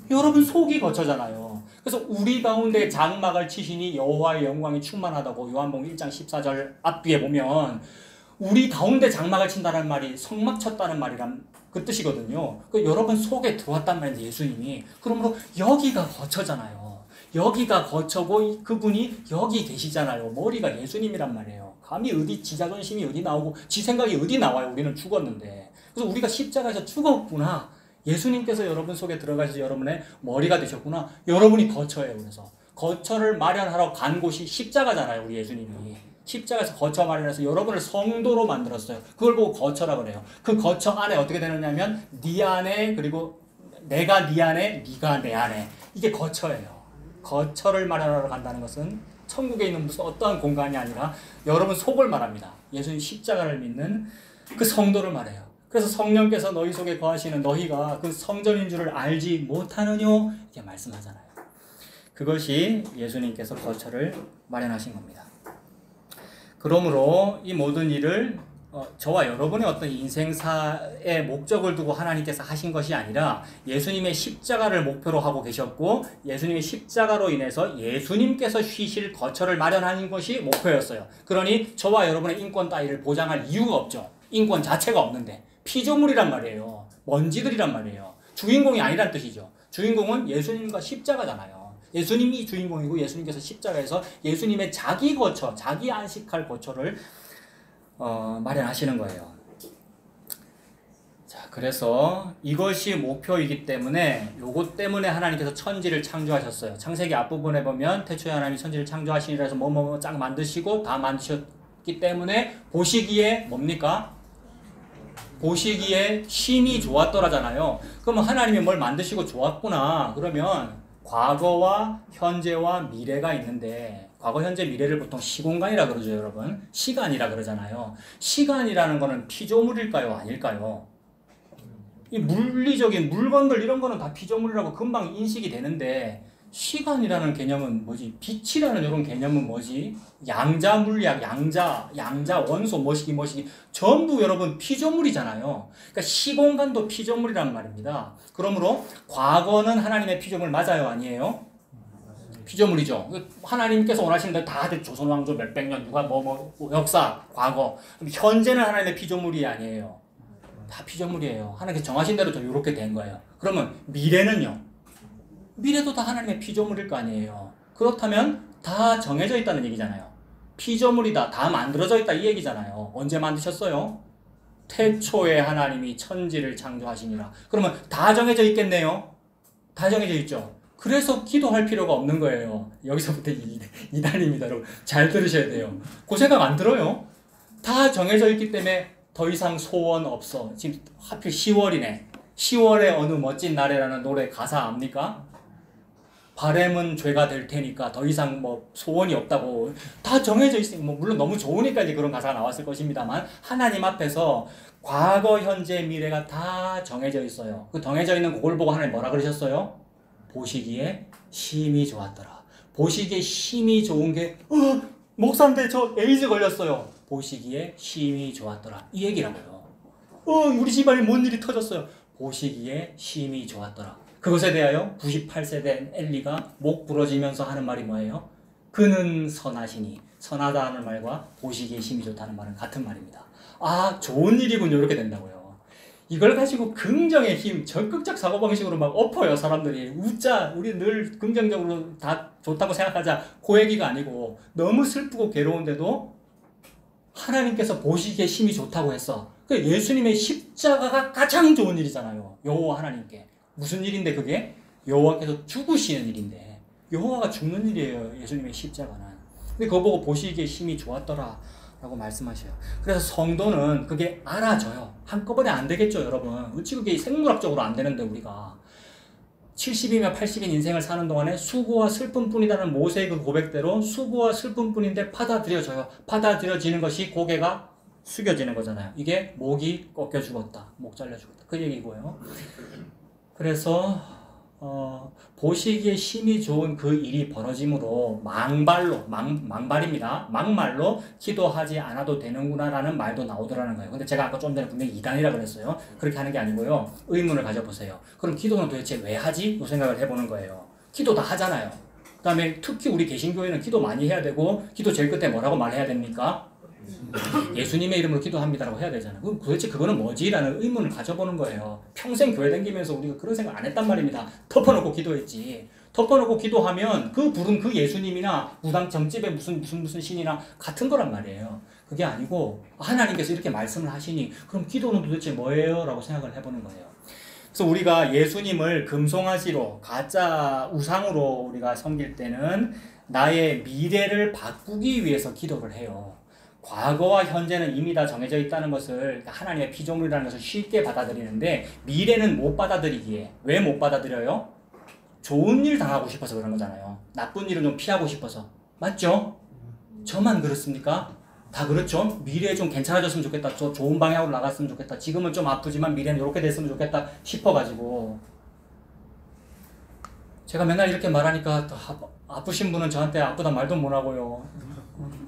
S2: 여러분 속이 거처잖아요. 그래서 우리 가운데 장막을 치시니 여호와의 영광이 충만하다고 요한복음 1장 14절 앞뒤에 보면, 우리 가운데 장막을 친다는 말이 성막 쳤다는 말이란 그 뜻이거든요. 여러분 속에 들어왔단 말인데 예수님이, 그러므로 여기가 거처잖아요. 여기가 거처고 그분이 여기 계시잖아요. 머리가 예수님이란 말이에요. 감히 어디 지 자존심이 어디 나오고 지 생각이 어디 나와요. 우리는 죽었는데. 그래서 우리가 십자가에서 죽었구나. 예수님께서 여러분 속에 들어가셔서 여러분의 머리가 되셨구나. 여러분이 거처예요. 그래서 거처를 마련하러 간 곳이 십자가잖아요. 우리 예수님이 십자가에서 거처 마련해서 여러분을 성도로 만들었어요. 그걸 보고 거처라 그래요. 그 거처 안에 어떻게 되느냐면 네 안에, 그리고 내가 네 안에, 네가 내 안에, 이게 거처예요. 거처를 마련하러 간다는 것은 천국에 있는 무슨 어떠한 공간이 아니라 여러분 속을 말합니다. 예수님 십자가를 믿는 그 성도를 말해요. 그래서 성령께서 너희 속에 거하시는 너희가 그 성전인 줄을 알지 못하느뇨? 이렇게 말씀하잖아요.
S1: 그것이 예수님께서 거처를 마련하신 겁니다. 그러므로 이 모든 일을 저와 여러분의 어떤 인생사의 목적을 두고 하나님께서 하신 것이 아니라 예수님의 십자가를 목표로 하고 계셨고 예수님의 십자가로 인해서 예수님께서 쉬실 거처를 마련하는 것이 목표였어요. 그러니 저와 여러분의 인권 따위를 보장할 이유가 없죠. 인권 자체가 없는데 피조물이란 말이에요. 먼지들이란 말이에요. 주인공이 아니란 뜻이죠. 주인공은 예수님과 십자가잖아요. 예수님이 주인공이고 예수님께서 십자가에서 예수님의 자기 거처, 자기 안식할 거처를 마련하시는 거예요. 자, 그래서 이것이 목표이기 때문에 요것 때문에 하나님께서 천지를 창조하셨어요. 창세기 앞부분에 보면 태초에 하나님이 천지를 창조하시니라 해서 뭐뭐 쫙 만드시고 다 만드셨기 때문에 보시기에 뭡니까? 보시기에 심히 좋았더라잖아요. 그러면 하나님이 뭘 만드시고 좋았구나. 그러면 과거와 현재와 미래가 있는데 과거, 현재, 미래를 보통 시공간이라 그러죠, 여러분. 시간이라 그러잖아요. 시간이라는 거는 피조물일까요? 아닐까요? 이 물리적인 물건들 이런 거는 다 피조물이라고 금방 인식이 되는데 시간이라는 개념은 뭐지? 빛이라는 이런 개념은 뭐지? 양자 물리학, 양자 원소 뭐시기 전부 여러분 피조물이잖아요. 그러니까 시공간도 피조물이란 말입니다. 그러므로 과거는 하나님의 피조물 맞아요, 아니에요? 피조물이죠. 하나님께서 원하시는 대로 다 조선 왕조 몇백 년 누가 역사 과거. 현재는 하나님의 피조물이 아니에요. 다 피조물이에요. 하나님께서 정하신 대로 좀 이렇게 된 거예요. 그러면 미래는요? 미래도 다 하나님의 피조물일 거 아니에요. 그렇다면 다 정해져 있다는 얘기잖아요. 피조물이다, 다 만들어져 있다 이 얘기잖아요. 언제 만드셨어요? 태초에 하나님이 천지를 창조하시니라. 그러면 다 정해져 있겠네요. 다 정해져 있죠. 그래서 기도할 필요가 없는 거예요. 여기서부터 2단입니다. 여러분 잘 들으셔야 돼요. 그 생각 안 들어요? 다 정해져 있기 때문에 더 이상 소원 없어. 지금 하필 10월이네. 10월의 어느 멋진 날에라는 노래 가사 압니까? 바램은 죄가 될 테니까 더 이상 뭐 소원이 없다고 다 정해져 있으니 뭐 물론 너무 좋으니까 이제 그런 가사가 나왔을 것입니다만 하나님 앞에서 과거, 현재, 미래가 다 정해져 있어요. 그 정해져 있는 그걸 보고 하나님 뭐라 그러셨어요? 보시기에 심히 좋았더라. 보시기에 심히 좋은 게 목사인데 저 에이즈 걸렸어요. 보시기에 심히 좋았더라. 이 얘기라고요. 우리 집안에 뭔 일이 터졌어요. 보시기에 심히 좋았더라. 그것에 대하여 98세대 엘리가 목 부러지면서 하는 말이 뭐예요? 그는 선하시니. 선하다는 말과 보시기에 심히 좋다는 말은 같은 말입니다. 아, 좋은 일이군요. 이렇게 된다고요. 이걸 가지고 긍정의 힘, 적극적 사고방식으로 막 엎어요, 사람들이. 웃자, 우리 늘 긍정적으로 다 좋다고 생각하자. 그 얘기가 아니고 너무 슬프고 괴로운데도 하나님께서 보시기에 심히 좋다고 했어. 그 예수님의 십자가가 가장 좋은 일이잖아요. 여호와 하나님께. 무슨 일인데 그게? 여호와께서 죽으시는 일인데 여호와가 죽는 일이에요. 예수님의 십자가는. 근데 그거 보고 보시기에 심히 좋았더라 라고 말씀하셔요. 그래서 성도는 그게 알아져요. 한꺼번에 안 되겠죠, 여러분. 어찌 그게 생물학적으로 안 되는데 우리가 70이며 80인 인생을 사는 동안에 수고와 슬픔뿐이라는 모세의 그 고백대로 수고와 슬픔뿐인데 받아들여져요. 받아들여지는 것이 고개가 숙여지는 거잖아요. 이게 목이 꺾여 죽었다, 목 잘려 죽었다, 그 얘기고요. 그래서 보시기에 심히 좋은 그 일이 벌어짐으로 망발입니다. 막말로 기도하지 않아도 되는구나라는 말도 나오더라는 거예요. 근데 제가 아까 좀 전에 분명히 2단이라 그랬어요. 그렇게 하는 게 아니고요. 의문을 가져보세요. 그럼 기도는 도대체 왜 하지? 그 생각을 해보는 거예요. 기도 다 하잖아요. 그 다음에 특히 우리 개신교회는 기도 많이 해야 되고 기도 제일 끝에 뭐라고 말해야 됩니까? 예수님의 이름으로 기도합니다라고 해야 되잖아요. 그럼 도대체 그거는 뭐지? 라는 의문을 가져보는 거예요. 평생 교회 다니면서 우리가 그런 생각 안 했단 말입니다. 덮어놓고 기도했지. 덮어놓고 기도하면 그 부른 그 예수님이나 무당 점집의 무슨 신이나 같은 거란 말이에요. 그게 아니고 하나님께서 이렇게 말씀을 하시니 그럼 기도는 도대체 뭐예요? 라고 생각을 해보는 거예요. 그래서 우리가 예수님을 금송아지로 가짜 우상으로 우리가 섬길 때는 나의 미래를 바꾸기 위해서 기도를 해요. 과거와 현재는 이미 다 정해져 있다는 것을 하나님의 피조물이라는 것을 쉽게 받아들이는데 미래는 못 받아들이기에 왜 못 받아들여요? 좋은 일 당하고 싶어서 그런 거잖아요. 나쁜 일을 좀 피하고 싶어서. 맞죠? 저만 그렇습니까? 다 그렇죠? 미래에 좀 괜찮아졌으면 좋겠다. 저 좋은 방향으로 나갔으면 좋겠다. 지금은 좀 아프지만 미래는 이렇게 됐으면 좋겠다 싶어가지고
S2: 제가 맨날 이렇게 말하니까 또 아프신 분은 저한테 아프다 말도 못 하고요.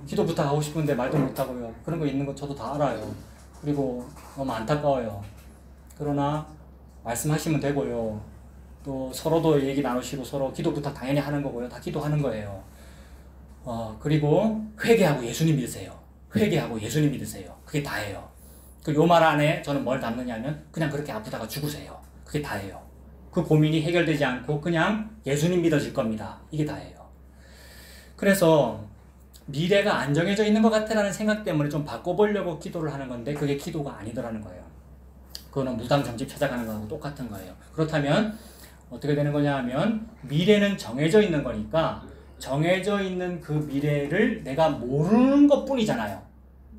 S2: 기도 부탁하고 싶은데 말도 못 하고요. 그런 거 있는 거 저도 다 알아요. 그리고 너무 안타까워요. 그러나 말씀하시면 되고요. 또 서로도 얘기 나누시고 서로 기도 부탁 당연히 하는 거고요. 다 기도하는 거예요. 그리고 회개하고 예수님 믿으세요. 회개하고 예수님 믿으세요. 그게 다예요. 그 요 말 안에 저는 뭘 담느냐면 그냥 그렇게 아프다가 죽으세요. 그게 다예요. 그 고민이 해결되지 않고 그냥 예수님 믿어질 겁니다. 이게 다예요. 그래서 미래가 안 정해져 있는 것 같다라는 생각 때문에 좀 바꿔보려고 기도를 하는 건데 그게 기도가 아니더라는 거예요. 그거는 무당점집 찾아가는 거하고 똑같은 거예요. 그렇다면 어떻게 되는 거냐 하면 미래는 정해져 있는 거니까 정해져 있는 그 미래를 내가 모르는 것 뿐이잖아요.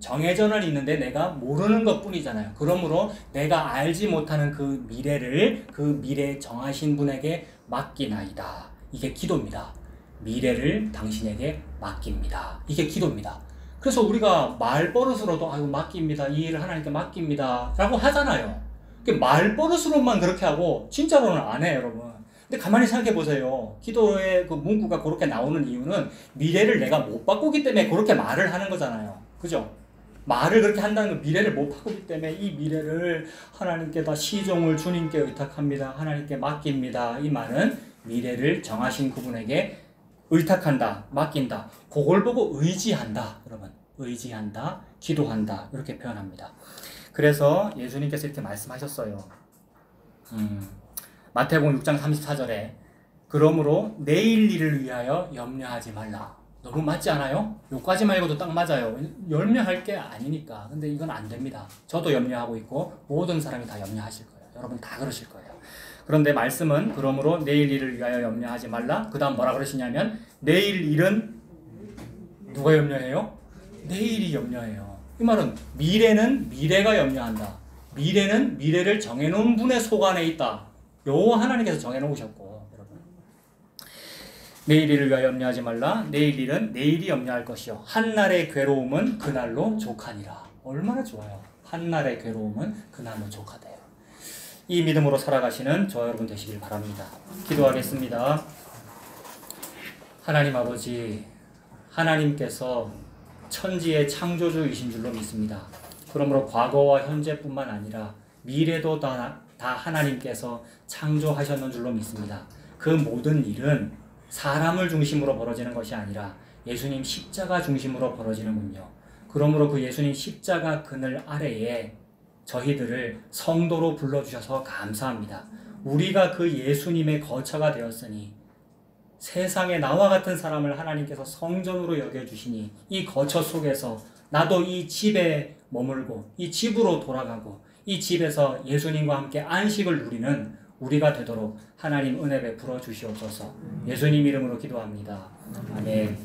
S2: 정해져는 있는데 내가 모르는 것 뿐이잖아요. 그러므로 내가 알지 못하는 그 미래를 그 미래 정하신 분에게 맡기나이다. 이게 기도입니다. 미래를 당신에게 맡깁니다. 이게 기도입니다. 그래서 우리가 말버릇으로도 아이고 맡깁니다. 이 일을 하나님께 맡깁니다. 라고 하잖아요. 말버릇으로만 그렇게 하고 진짜로는 안 해요, 여러분. 근데 가만히 생각해 보세요. 기도의 그 문구가 그렇게 나오는 이유는 미래를 내가 못 바꾸기 때문에 그렇게 말을 하는 거잖아요. 그죠? 말을 그렇게 한다는 건 미래를 못 바꾸기 때문에 이 미래를 하나님께 다 시종을 주님께 의탁합니다. 하나님께 맡깁니다. 이 말은 미래를 정하신 그분에게 의탁한다, 맡긴다. 그걸 보고 의지한다, 여러분. 의지한다, 기도한다. 이렇게 표현합니다. 그래서 예수님께서 이렇게 말씀하셨어요. 마태복음 6장 34절에 그러므로 내일 일을 위하여 염려하지 말라. 너무 맞지 않아요? 요까지 말고도 딱 맞아요. 염려할 게 아니니까. 근데 이건 안 됩니다. 저도 염려하고 있고 모든 사람이 다 염려하실 거예요. 여러분 다 그러실 거예요. 그런데 말씀은 그러므로 내일 일을 위하여 염려하지 말라. 그 다음 뭐라 그러시냐면 내일 일은 누가 염려해요? 내일이 염려해요. 이 말은 미래는 미래가 염려한다. 미래는 미래를 정해놓은 분의 속 안에 있다. 요 하나님께서 정해놓으셨고 여러분. 내일 일을 위하여 염려하지 말라. 내일 일은 내일이 염려할 것이요. 한날의 괴로움은 그날로 족하니라. 얼마나 좋아요. 한날의 괴로움은 그날로 족하대요. 이 믿음으로 살아가시는 저와 여러분 되시길 바랍니다. 기도하겠습니다. 하나님 아버지, 하나님께서 천지의 창조주이신 줄로 믿습니다. 그러므로 과거와 현재뿐만 아니라 미래도 다 하나님께서 창조하셨는 줄로 믿습니다. 그 모든 일은 사람을 중심으로 벌어지는 것이 아니라 예수님 십자가 중심으로 벌어지는군요. 그러므로 그 예수님 십자가 그늘 아래에 저희들을 성도로 불러주셔서 감사합니다. 우리가 그 예수님의 거처가 되었으니 세상에 나와 같은 사람을 하나님께서 성전으로 여겨주시니 이 거처 속에서 나도 이 집에 머물고 이 집으로 돌아가고 이 집에서 예수님과 함께 안식을 누리는 우리가 되도록 하나님 은혜 베풀어 주시옵소서. 예수님 이름으로 기도합니다. 아멘.